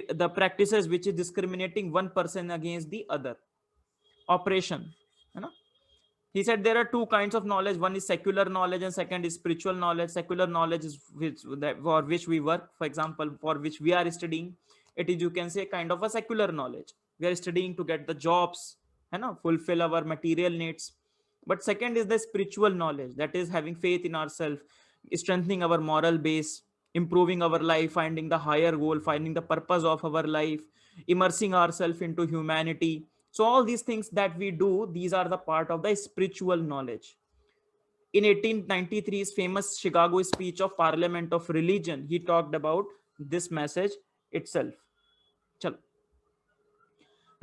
the practices which is discriminating one person against the other. Oppression, you know. He said there are two kinds of knowledge. One is secular knowledge and second is spiritual knowledge. Secular knowledge is for which we work, for example, for which we are studying. It is, you can say, kind of a secular knowledge. We are studying to get the jobs, fulfill our material needs. But second is the spiritual knowledge, that is having faith in ourselves, strengthening our moral base, improving our life, finding the higher goal, finding the purpose of our life, immersing ourselves into humanity. So all these things that we do, these are the part of the spiritual knowledge. In 1893's famous Chicago speech of Parliament of Religion, he talked about this message itself. Chalo.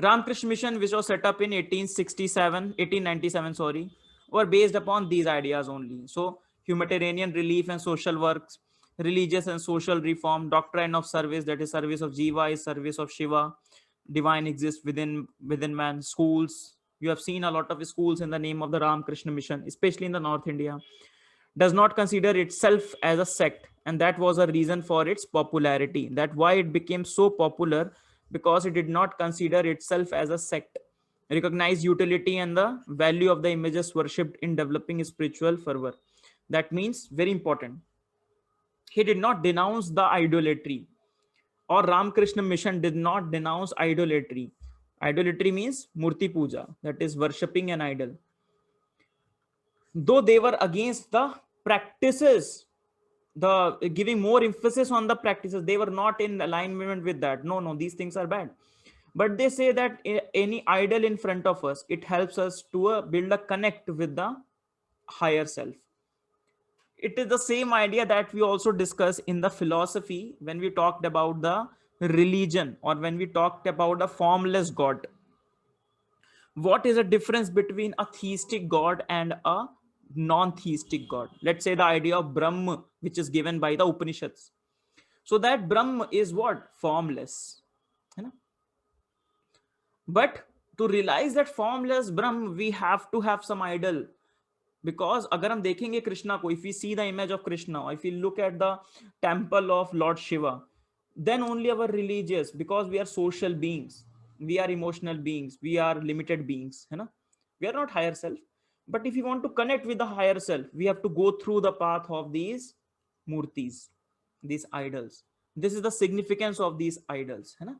Ramakrishna Mission, which was set up in 1897, were based upon these ideas only. So humanitarian relief and social works, religious and social reform, doctrine of service, that is service of Jiva is service of Shiva, divine exists within man. Schools, you have seen a lot of schools in the name of the Ramakrishna Mission, especially in the North India. does not consider itself as a sect, and that was a reason for its popularity. That why it became so popular, because it did not consider itself as a sect, recognize utility and the value of the images worshipped in developing spiritual fervor. That means very important. He did not denounce the idolatry, or Ramakrishna mission did not denounce idolatry. Idolatry means murti puja, that is worshipping an idol. Though they were against the practices, the giving more emphasis on the practices, they were not in alignment with that. No, no, these things are bad. But they say that any idol in front of us, it helps us to build a connect with the higher self. It is the same idea that we also discussed in the philosophy when we talked about the religion, or when we talked about a formless god. What is the difference between a theistic god and a non-theistic god? Let's say the idea of Brahma, which is given by the Upanishads. So that Brahma is what? Formless. You know? But to realize that formless Brahma, we have to have some idol. Because अगर हम देखेंगे कृष्णा को, if we see the image of Krishna, if we look at the temple of Lord Shiva, then only our religious, because we are social beings, we are emotional beings, we are limited beings, है ना? We are not higher self. But if you want to connect with the higher self, we have to go through the path of these murtis, these idols. This is the significance of these idols, है ना?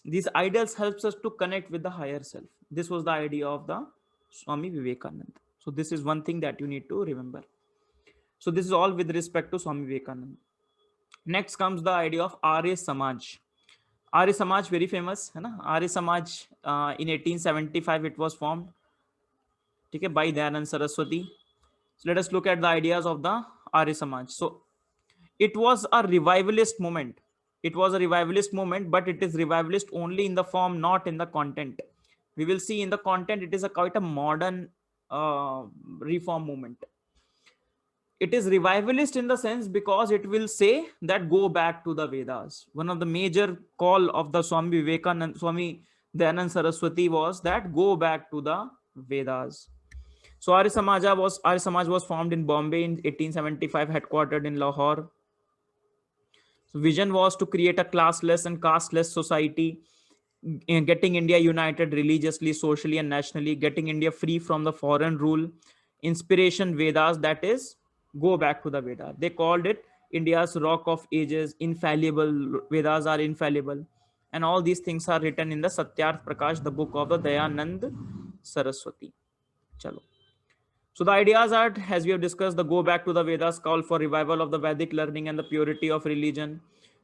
These idols helps us to connect with the higher self. This was the idea of the Swami Vivekananda. So this is one thing that you need to remember. So this is all with respect to Swami Vivekananda. Next comes the idea of Arya Samaj. Arya Samaj, very famous, है ना? Arya Samaj in 1875 it was formed, okay, by Dayanand Saraswati. So let us look at the ideas of the Arya Samaj. So it was a revivalist movement. It was a revivalist movement, but it is revivalist only in the form, not in the content. We will see in the content it is a quite a modern reform movement. It is revivalist in the sense because it will say that go back to the Vedas. One of the major call of the Swami Vivekananda, Swami Dayanand Saraswati was that go back to the Vedas. So Arya Samaj was formed in Bombay in 1875, headquartered in Lahore. So vision was to create a classless and casteless society, getting India united religiously, socially, and nationally, getting India free from the foreign rule. Inspiration Vedas, that is, go back to the Vedas. They called it India's rock of ages, infallible. Vedas are infallible. And all these things are written in the Satyarth Prakash, the book of the Dayanand Saraswati. Chalo. So the ideas are, as we have discussed, the go back to the Vedas call for revival of the Vedic learning and the purity of religion,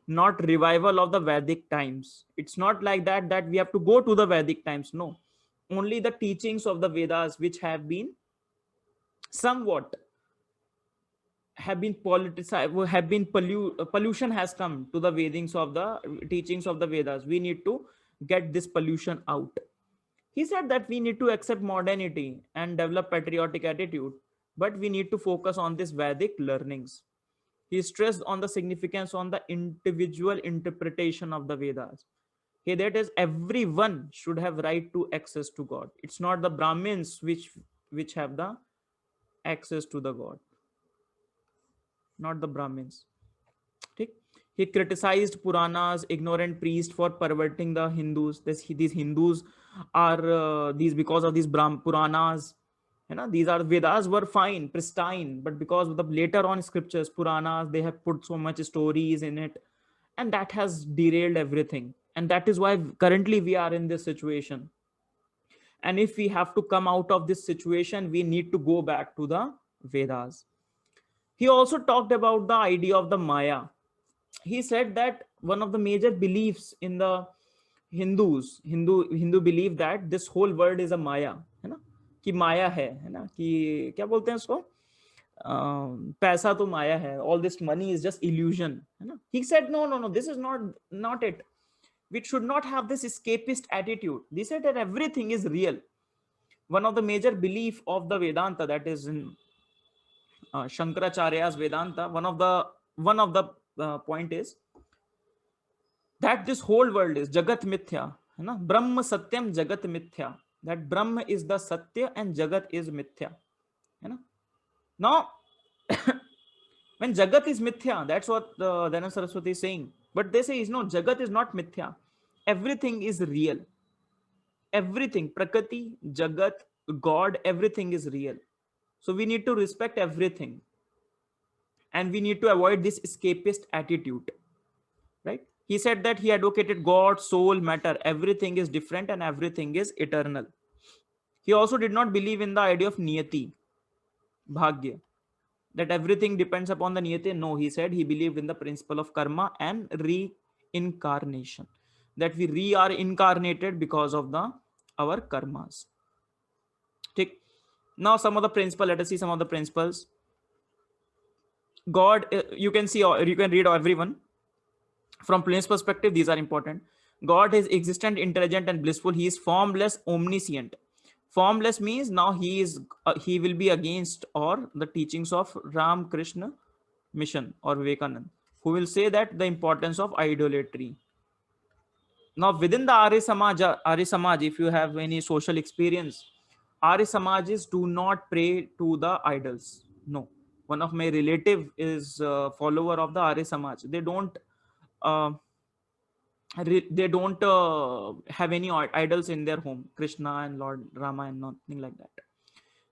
not revival of the Vedic times. It's not like that we have to go to the Vedic times. No, only the teachings of the Vedas, which have been somewhat have been politicized, have been pollution has come to the Vedings of the teachings of the Vedas. We need to get this pollution out. He said that we need to accept modernity and develop patriotic attitude, but we need to focus on this Vedic learnings. He stressed on the significance on the individual interpretation of the Vedas. He that is everyone should have right to access to God. It's not the Brahmins which have the access to the God, not the Brahmins. He criticized Puranas, ignorant priests for perverting the Hindus. These Hindus are these because of these Puranas. You know, these are Vedas were fine, pristine, but because of the later on scriptures, Puranas, they have put so much stories in it, and that has derailed everything. And that is why currently we are in this situation. And if we have to come out of this situation, we need to go back to the Vedas. He also talked about the idea of the Maya. He said that one of the major beliefs in the Hindu believe that this whole world is a Maya, है ना? कि माया है ना? कि क्या बोलते हैं उसको? पैसा तो माया है. All this money is just illusion, है ना? He said no, this is not it. We should not have this escapist attitude. They said that everything is real. One of the major belief of the Vedanta, that is in Shankaracharya's Vedanta, one of the point is that this whole world is Jagat Mithya. है ना? Brahma Satyam Jagat Mithya. That Brahma is the Satya and Jagat is Mithya. है ना? Now, When Jagat is mithya, that's what Dhananand Saraswati is saying. But they say is no, Jagat is not mithya. Everything is real. Everything, Prakriti, Jagat, God, everything is real. So we need to respect everything, and we need to avoid this escapist attitude, right? He said that he advocated God, soul, matter. Everything is different and everything is eternal. He also did not believe in the idea of niyati, bhagya, that everything depends upon the niyati. No, he said he believed in the principle of karma and reincarnation, that we re are incarnated because of the our karmas. Take now some of the principles. Let us see some of the principles. God, you can see, or you can read everyone. From Plain's perspective, these are important. God is existent, intelligent, and blissful. He is formless, omniscient. Formless means now he will be against or the teachings of Ram Krishna mission or Vivekanand, who will say that the importance of idolatry. Now within the Arya Samaj, if you have any social experience, Arya Samajis do not pray to the idols. No. One of my relative is a follower of the Arya Samaj. Uh, they don't have any idols in their home, Krishna and Lord Rama and nothing like that.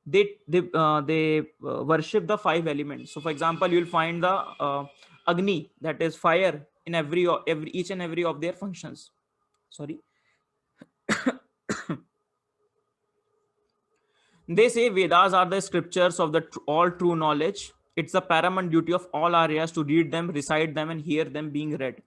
They worship the five elements. So for example, you'll find the Agni, that is fire, in every each and every of their functions. Sorry. They say Vedas are the scriptures of the all true knowledge. It's the paramount duty of all Aryas to read them, recite them, and hear them being read.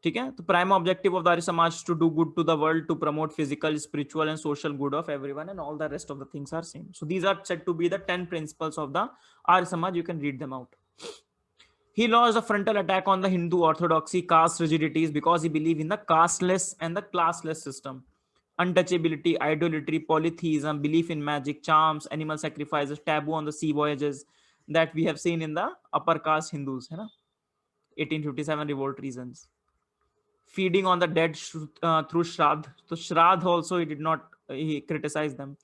ठीक है, तो prime objective of the Arya Samaj is to do good to the world, to promote physical, spiritual, and social good of everyone, and all the rest of the things are same. So these are said to be the 10 principles of the Arya Samaj. You can read them out. He launched a frontal attack on the Hindu orthodoxy, caste rigidities, because he believed in the casteless and the classless system. Untouchability, idolatry, polytheism, belief in magic, charms, animal sacrifices, taboo on the sea voyages that we have seen in the upper caste Hindus. है ना? 1857 revolt reasons. Feeding on the dead through Shraddh. So Shraddh also he did not, he criticized them.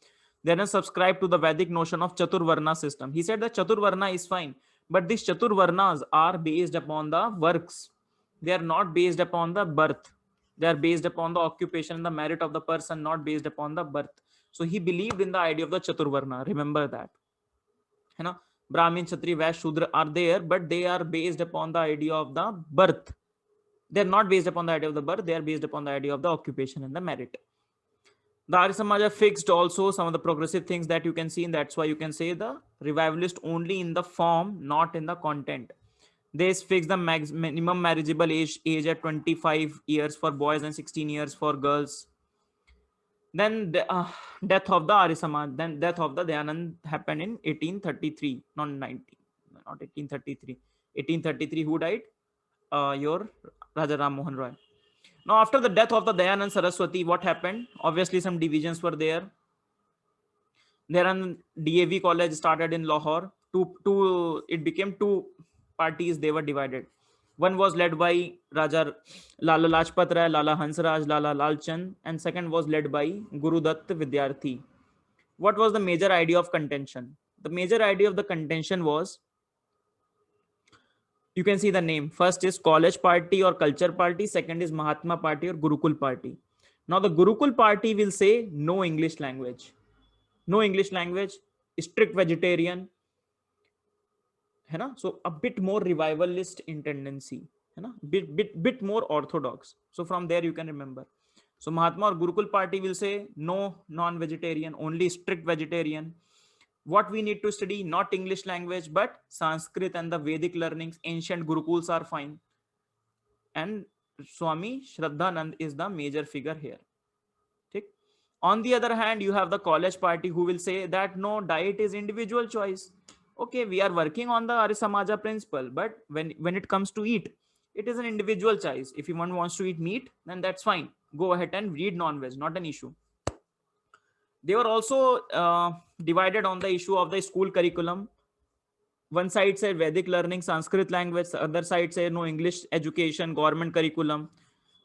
They then subscribed to the Vedic notion of Chaturvarna system. He said that Chaturvarna is fine, but these Chaturvarnas are based upon the works. They are not based upon the birth. They are based upon the occupation and the merit of the person, not based upon the birth. So he believed in the idea of the Chaturvarna. Remember that. You know, Brahmin, Kshatriya, Vaishya, Shudra are there, but they are based upon the idea of the birth. They're not based upon the idea of the birth. They are based upon the idea of the occupation and the merit. The Arya Samaj fixed also some of the progressive things that you can see, and that's why you can say the revivalist only in the form, not in the content. They fix the minimum marriageable age at 25 years for boys and 16 years for girls. Then the death of the Arya Samaj, then death of the Dayanand happened in 1833, not 19, not 1833. 1833, who died? Your Raja Ram Mohan Roy. Now, after the death of the Dayanand Saraswati, what happened? Obviously, some divisions were there. Then DAV college started in Lahore. It became two parties. They were divided. One was led by Raja Lala Lajpat Rai, Lala Hansraj, Lala Lal Chand, and second was led by Guru Dutt Vidyarthi. What was the major idea of contention? The major idea of the contention was, you can see the name. First is College Party or Culture Party. Second is Mahatma Party or Gurukul Party. Now the Gurukul Party will say no English language. No English language, strict vegetarian. है ना? So a bit more revivalist in tendency. है ना? Bit more orthodox. So from there you can remember. So Mahatma or Gurukul Party will say no non-vegetarian, only strict vegetarian. What we need to study, not English language, but Sanskrit and the Vedic learnings, ancient Gurukuls are fine. And Swami Shraddhanand is the major figure here. Okay? On the other hand, you have the college party who will say that no, diet is individual choice. Okay, we are working on the Arya Samaja principle, but when it comes to eat, it is an individual choice. If one wants to eat meat, then that's fine. Go ahead and eat non-veg, not an issue. They were also divided on the issue of the school curriculum. One side said Vedic learning, Sanskrit language. The other side said no, English education, government curriculum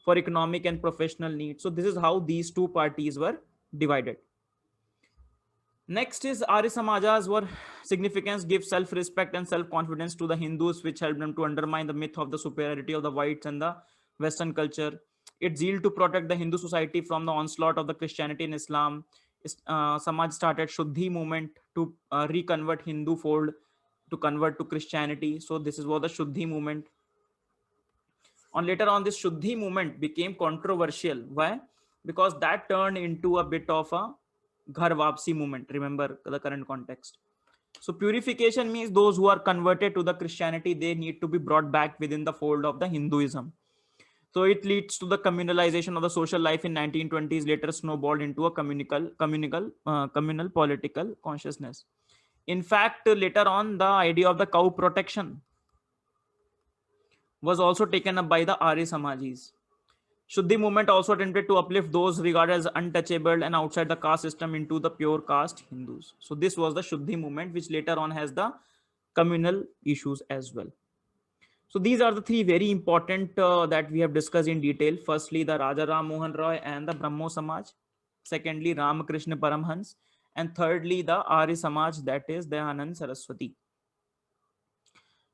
for economic and professional needs. So this is how these two parties were divided. Next is Arya Samajas were significance give self-respect and self-confidence to the Hindus, which helped them to undermine the myth of the superiority of the whites and the Western culture. It zeal to protect the Hindu society from the onslaught of the Christianity and Islam. Samaj started Shuddhi movement to reconvert Hindu fold to convert to Christianity. So this is what the Shuddhi movement. On later on, this Shuddhi movement became controversial. Why? Because that turned into a bit of a Ghar Vapsi movement. Remember the current context. So purification means those who are converted to the Christianity, they need to be brought back within the fold of the Hinduism. So it leads to the communalization of the social life in 1920s, later snowballed into a communal political consciousness. In fact, later on, the idea of the cow protection was also taken up by the Arya Samajis. Shuddhi movement also attempted to uplift those regarded as untouchable and outside the caste system into the pure caste Hindus. So this was the Shuddhi movement, which later on has the communal issues as well. So these are the three very important that we have discussed in detail. Firstly, the Raja Ram Mohan Roy and the Brahmo Samaj. Secondly, Ramakrishna Paramhans. And thirdly, the Arya Samaj, that is the Anand Saraswati.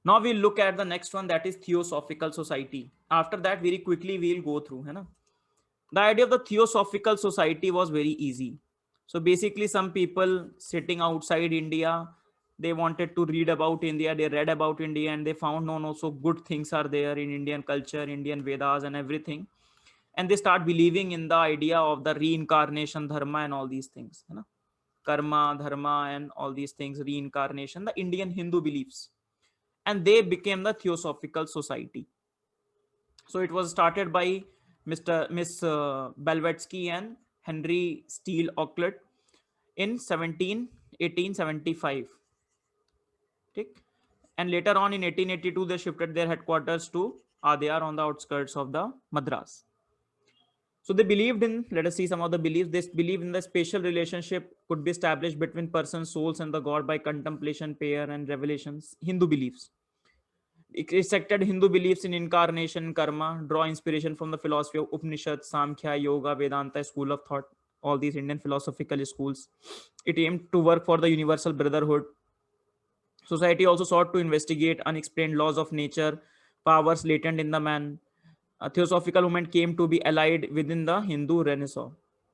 Now we'll look at the next one, that is Theosophical Society. After that, very quickly we'll go through. Hai na? The idea of the Theosophical Society was very easy. So basically, some people sitting outside India, they wanted to read about India, they read about India, and they found no, so good things are there in Indian culture, Indian Vedas, and everything. And they start believing in the idea of the reincarnation, dharma, and all these things. You know? Karma, dharma, and all these things, reincarnation, the Indian Hindu beliefs. And they became the Theosophical Society. So it was started by Miss Blavatsky and Henry Steele Auckland in 1875. Okay? And later on in 1882, they shifted their headquarters to Adyar on the outskirts of the Madras. So they believed in, let us see some of the beliefs. They believe in the special relationship could be established between person's souls and the God by contemplation, prayer, and revelations. Hindu beliefs. It accepted Hindu beliefs in incarnation, karma, draw inspiration from the philosophy of Upanishad, Samkhya, Yoga, Vedanta, school of thought, all these Indian philosophical schools. It aimed to work for the universal brotherhood. Society also sought to investigate unexplained laws of nature, powers latent in the man. A theosophical movement came to be allied within the Hindu Renaissance.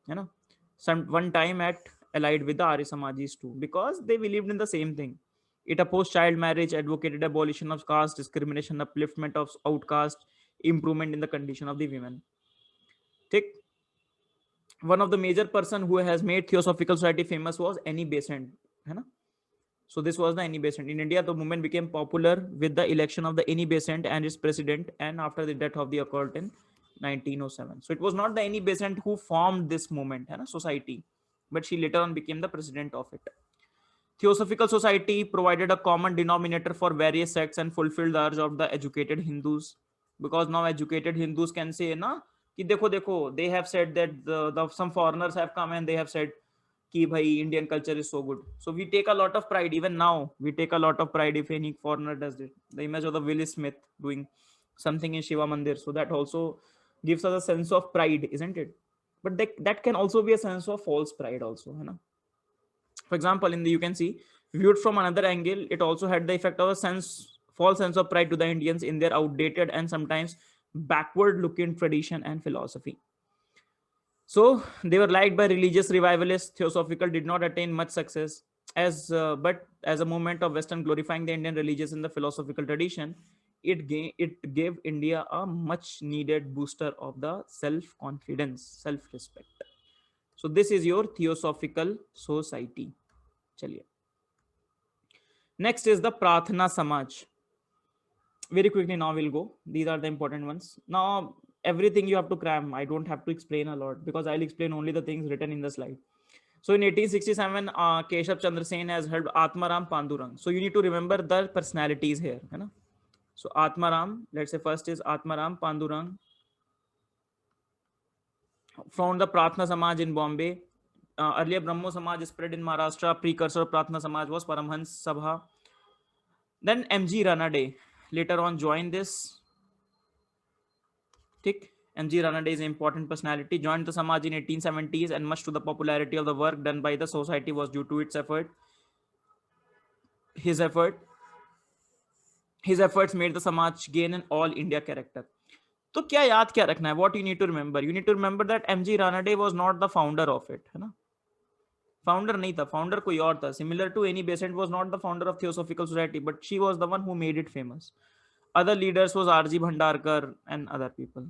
You know, some one time at allied with the Arya Samajis too, because they believed in the same thing. It opposed child marriage, advocated abolition of caste discrimination, upliftment of outcaste, improvement in the condition of the women. Take one of the major person who has made Theosophical Society famous was Annie Besant. है ना? So this was the Annie Besant. In India, the movement became popular with the election of the Annie Besant and its president, and after the death of the occurred in 1907. So it was not the Annie Besant who formed this movement, hai na, society, but she later on became the president of it. Theosophical Society provided a common denominator for various sects and fulfilled the urge of the educated Hindus, because now educated Hindus can say, na, कि देखो देखो, they have said that some foreigners have come and they have said कि भाई Indian culture is so good. So we take a lot of pride. Even now, we take a lot of pride if any foreigner does it. The image of the Will Smith doing something in Shiva Mandir. So that also gives us a sense of pride, isn't it? But that can also be a sense of false pride also. You know? For example, in the you can see, viewed from another angle, it also had the effect of a false sense of pride to the Indians in their outdated and sometimes backward looking tradition and philosophy. So they were liked by religious revivalists. Theosophical did not attain much success, but as a movement of Western glorifying the Indian religious in the philosophical tradition, it gave India a much needed booster of the self confidence, self respect. So this is your Theosophical Society. Chaliye. Next is the Prathna Samaj. Very quickly now we'll go. These are the important ones. Now everything you have to cram. I don't have to explain a lot because I'll explain only the things written in the slide. So in 1867, Keshav Chandra Sen has held Atmaram Pandurang. So you need to remember the personalities here. Hai na? So Atmaram, let's say first is Atmaram Pandurang, found the Prathna Samaj in Bombay. Earlier Brahmo Samaj spread in Maharashtra. Precursor of Prathna Samaj was Paramhans Sabha. Then MG Ranade later on joined this. ठीक? MG Ranade is an important personality, joined the Samaj in 1870s, and much to the popularity of the work done by the society was due to its effort. His effort, his efforts made the Samaj gain an all India character. तो क्या याद क्या रखना है? What you need to remember? You need to remember that MG Ranade was not the founder of it, है ना? Founder नहीं था, founder कोई और था. Similar to Annie Besant was not the founder of Theosophical Society, but she was the one who made it famous. Other leaders was R.G. Bhandarkar and other people.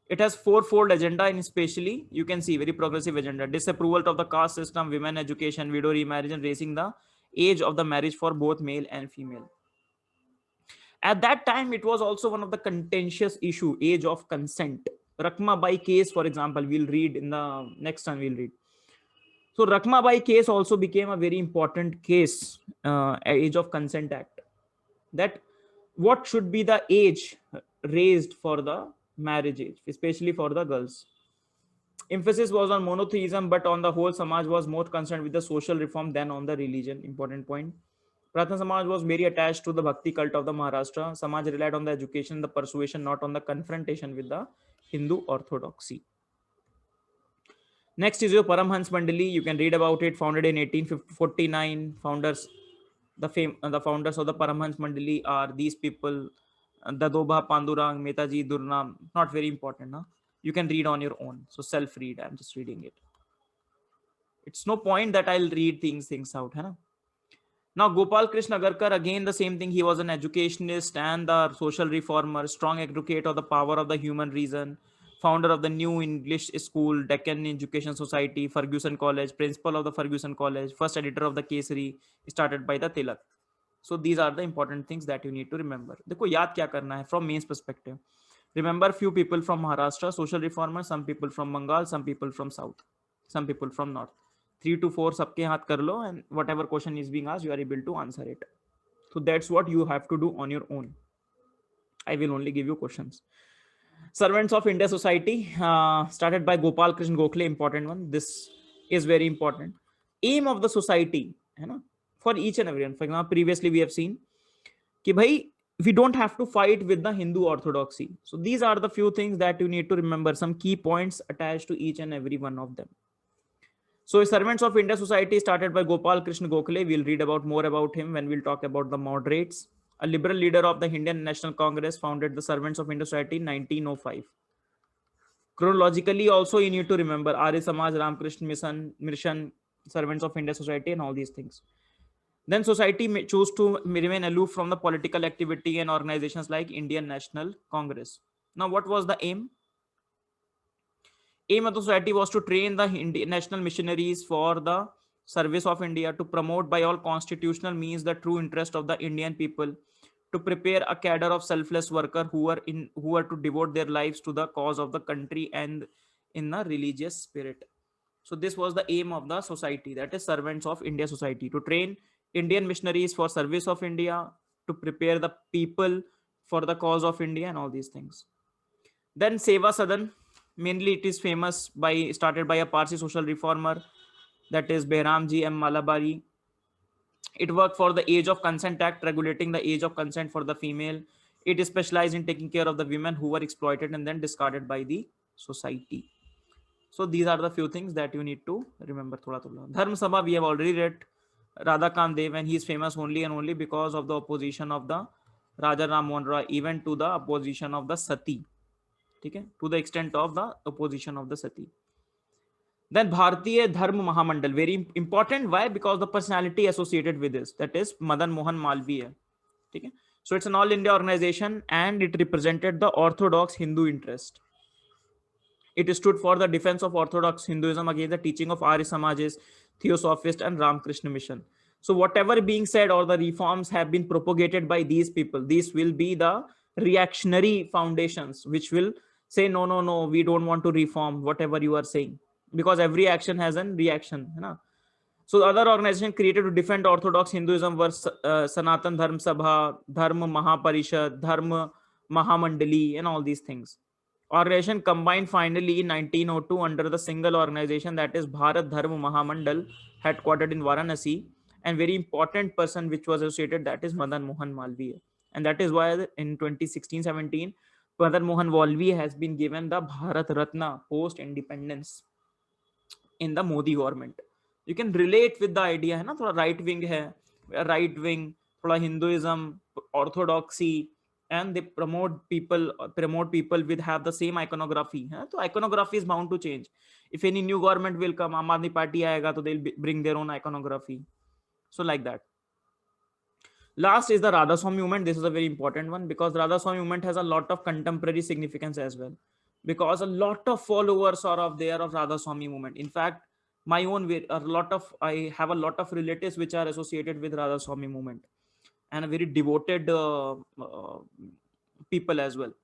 It has fourfold agenda, and especially you can see very progressive agenda: disapproval of the caste system, women education, widow remarriage, and raising the age of the marriage for both male and female. At that time, it was also one of the contentious issue, age of consent. Rakma Bai case, for example, we'll read in the next time. We'll read. So Rakma Bai case also became a very important case, age of consent act. That what should be the age raised for the marriage age, especially for the girls. Emphasis was on monotheism, but on the whole, Samaj was more concerned with the social reform than on the religion. Important point. Prathan Samaj was very attached to the Bhakti cult of the Maharashtra. Samaj relied on the education, the persuasion, not on the confrontation with the Hindu orthodoxy. Next is your Paramhans Mandali. You can read about it. Founded in 1849. The founders of the Paramhans Mandali are these people: Dadoba Pandurang, Metaji Durnam. Not very important, no? You can read on your own. So self-read. I'm just reading it. It's no point that I'll read things out, hai na? Now, Gopal Krishna Agarkar, again the same thing. He was an educationist and the social reformer, strong advocate of the power of the human reason, founder of the New English School, Deccan Education Society, Ferguson College, principal of the Ferguson College, first editor of the Kesari, started by the Tilak. So these are the important things that you need to remember. देखो याद क्या करना है from mains perspective. Remember few people from Maharashtra, social reformer, some people from Bengal, some people from South, some people from North. 3 to 4 सबके हाथ कर लो, and whatever question is being asked, you are able to answer it. So that's what you have to do on your own. I will only give you questions. Servants of India Society, started by Gopal Krishna Gokhale, important one. This is very important. Aim of the society, है ना, for each and everyone. For example, previously we have seen कि भाई we don't have to fight with the Hindu orthodoxy. So these are the few things that you need to remember, some key points attached to each and every one of them. So Servants of India Society started by Gopal Krishna Gokhale. We'll read about more about him when we'll talk about the moderates. A liberal leader of the Indian National Congress, founded the Servants of India Society in 1905. Chronologically also you need to remember Arya Samaj, Ramakrishna Mission, Servants of India Society, and all these things. Then society chose to remain aloof from the political activity and organizations like Indian National Congress. Now, what was the aim? Aim of the society was to train the national missionaries for the service of India, to promote by all constitutional means the true interest of the Indian people, to prepare a cadre of selfless workers who are to devote their lives to the cause of the country and in a religious spirit. So this was the aim of the society, that is Servants of India Society, to train Indian missionaries for service of India, to prepare the people for the cause of India, and all these things. Then Seva Sadan, mainly it is famous by started by a Parsi social reformer, that is Behramji M. Malabari. It worked for the Age of Consent Act, regulating the age of consent for the female. It is specialized in taking care of the women who were exploited and then discarded by the society. So these are the few things that you need to remember. Dharma Sabha, we have already read Radhakant Dev, and he is famous only and only because of the opposition of the Raja Ram Mohan Roy, even to the opposition of the Sati. Okay? To the extent of the opposition of the Sati. Then Bharatiya Dharma Mahamandal, very important. Why? Because the personality associated with this, that is Madan Mohan Malviya. Okay? So it's an all India organization and it represented the orthodox Hindu interest. It stood for the defense of orthodox Hinduism against the teaching of Arya Samajas, Theosophist, and Ramakrishna Mission. So whatever being said or the reforms have been propagated by these people, these will be the reactionary foundations which will say, no, no, no, we don't want to reform whatever you are saying, because every action has a reaction. You know? So the other organization created to defend Orthodox Hinduism were Sanatan Dharma Sabha, Dharma Mahaparishad, Dharma Mahamandali, and all these things. Organization combined finally in 1902 under the single organization, that is Bharat Dharma Mahamandal, headquartered in Varanasi, and very important person which was associated, that is Madan Mohan Malviya. And that is why in 2016-17 Madan Mohan Walvi has been given the Bharat Ratna post independence in the Modi government. You can relate with the idea है ना, थोड़ा right wing है, right wing, थोड़ा Hinduism, orthodoxy, and they promote people with have the same iconography है, तो iconography is bound to change. If any new government will come, Aam Aadmi Party आएगा तो they'll bring their own iconography. So like that. Last is the Radha Swami movement. This is a very important one because Radha Swami movement has a lot of contemporary significance as well. Because a lot of followers are of there of Radha Swami movement. In fact, my own I have a lot of relatives which are associated with Radha Swami movement and a very devoted people as well.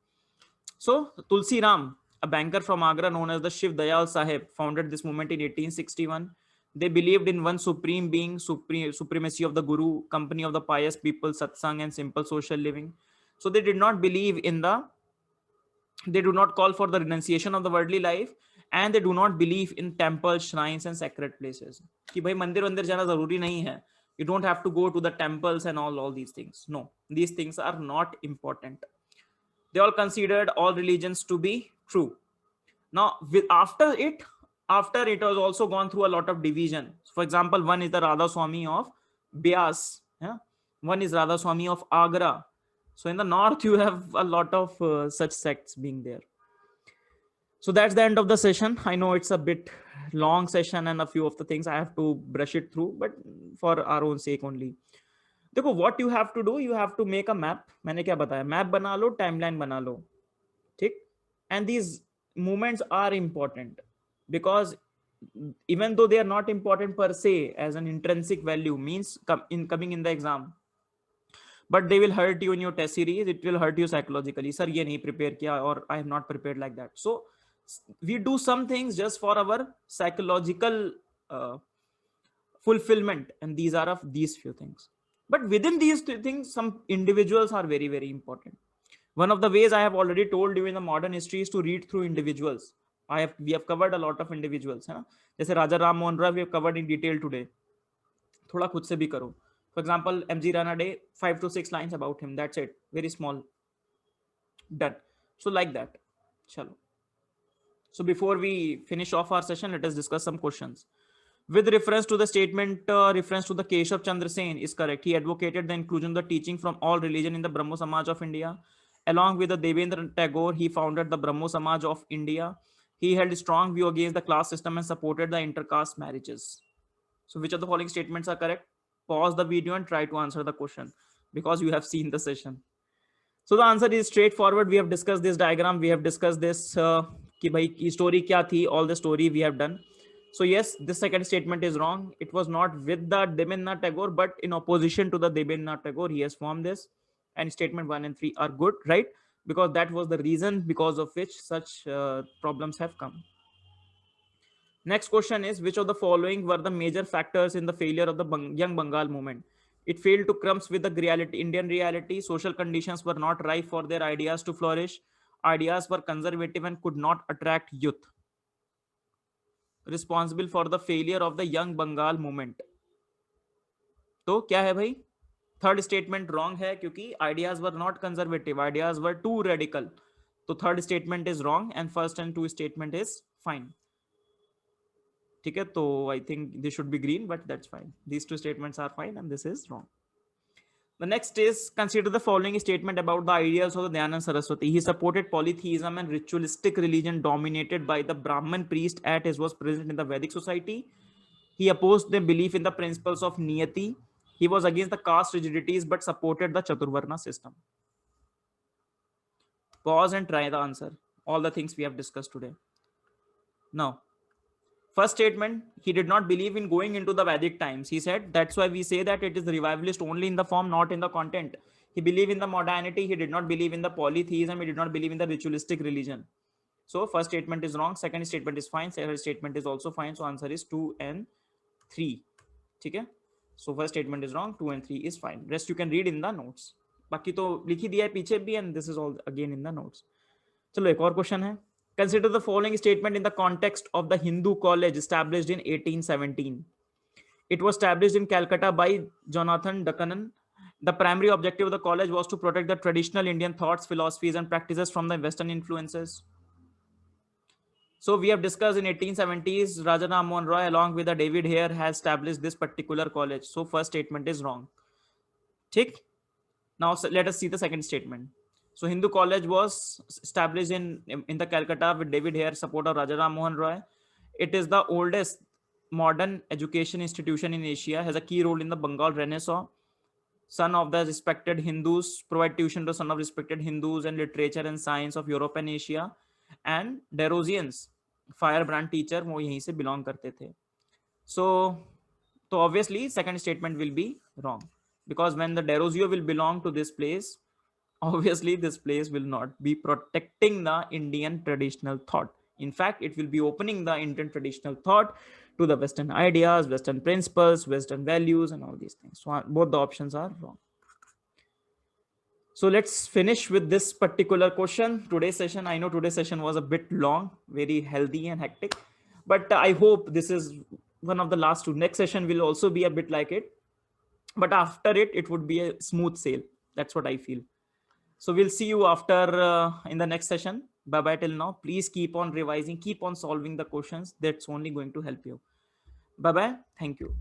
So Tulsi Ram, a banker from Agra known as the Shiv Dayal Sahib, founded this movement in 1861. They believed in one supreme being, supremacy of the Guru, company of the pious people, satsang, and simple social living. So they did not believe in they do not call for the renunciation of the worldly life, and they do not believe in temples, shrines, and sacred places. कि भाई मंदिर वंदिर जाना जरूरी नहीं है. You don't have to go to the temples and all these things. No, these things are not important. They all considered all religions to be true. Now, after it was also gone through a lot of division. For example, one is the Radha Swami of Bias. Yeah? One is Radha Swami of Agra. So in the north, you have a lot of such sects being there. So that's the end of the session. I know it's a bit long session and a few of the things I have to brush it through, but for our own sake only. देखो what you have to do, you have to make a map. मैंने क्या बताया, map बना लो, timeline बना लो, ठीक? And these movements are important because even though they are not important per se as an intrinsic value means coming in the exam, but they will hurt you in your test series. It will hurt you psychologically. Sir, ये नहीं prepare किया or I have not prepared like that. So we do some things just for our psychological fulfillment, and these are of these few things. But within these things, some individuals are very, very important. One of the ways I have already told you in the modern history is to read through individuals. We have covered a lot of individuals. है ना? जैसे Raja Ram Mohan Roy we have covered in detail today. थोड़ा खुद से भी करो. For example, MG Rana Day, 5 to 6 lines about him. That's it. Very small. Done. So like that. Chalo. So before we finish off our session, let us discuss some questions. With reference to the statement, reference to the Keshav Chandra Sen is correct. He advocated the inclusion of the teaching from all religion in the Brahmo Samaj of India. Along with the Devendra Tagore, he founded the Brahmo Samaj of India. He held a strong view against the class system and supported the intercaste marriages. So which of the following statements are correct? Pause the video and try to answer the question because you have seen the session. So the answer is straightforward. We have discussed this diagram. We have discussed this कि भाई story क्या थी. All the story we have done. So yes, this second statement is wrong. It was not with the Devendra Tagore, but in opposition to the Devendra Tagore, he has formed this. And statement 1 and 3 are good, right? Because that was the reason because of which such problems have come. Next question is, which of the following were the major factors in the failure of the Young Bengal movement? It failed to crumble with the Indian reality. Social conditions were not ripe for their ideas to flourish. Ideas were conservative and could not attract youth. Responsible for the failure of the Young Bengal movement. तो क्या है भाई? Third statement wrong है क्योंकि ideas were not conservative. Ideas were too radical. तो third statement is wrong and first and two statement is fine. ठीक है, तो I think this should be green, but that's fine. These two statements are fine and this is wrong. The next is, consider the following statement about the ideals of the Dayanand Saraswati. He supported polytheism and ritualistic religion dominated by the Brahmin priest as it was present in the Vedic society. He opposed the belief in the principles of niyati. He was against the caste rigidities but supported the Chaturvarna system. Pause and try the answer. All the things we have discussed today. Now, first statement, he did not believe in going into the Vedic times. He said, that's why we say that it is revivalist only in the form, not in the content. He believed in the modernity. He did not believe in the polytheism. He did not believe in the ritualistic religion. So first statement is wrong. Second statement is fine. Third statement is also fine. So answer is 2 and 3. Okay? So first statement is wrong. 2 and 3 is fine. Rest you can read in the notes. बाकी तो लिख ही दिया है पीछे भी, and this is all again in the notes. चलो एक और क्वेश्चन है. Consider the following statement in the context of the Hindu College established in 1817. It was established in Calcutta by Jonathan Duncan The primary objective of the college was to protect the traditional Indian thoughts, philosophies, and practices from the Western influences. So we have discussed in 1870s, Raja Ram Mohan Roy along with the David Hare has established this particular college. So first statement is wrong. Tick. Now let us see the second statement. So Hindu College was established in the Calcutta with David Hare, support of Raja Ram Mohan Roy. It is the oldest modern education institution in Asia, has a key role in the Bengal Renaissance. Son of the respected Hindus, provide tuition to son of respected Hindus and literature and science of Europe and Asia. And Derosians, firebrand teacher, वो यहीं से belong करते थे. So obviously second statement will be wrong, because when the Derosio will belong to this place, obviously this place will not be protecting the Indian traditional thought. In fact, it will be opening the Indian traditional thought to the Western ideas, Western principles, Western values, and all these things. So both the options are wrong. So let's finish with this particular question. Today's session, I know today's session was a bit long, very healthy and hectic, but I hope this is one of the last two. Next session will also be a bit like it, but after it, it would be a smooth sail. That's what I feel. So we'll see you after in the next session. Bye bye till now. Please keep on revising, keep on solving the questions. That's only going to help you. Bye bye. Thank you.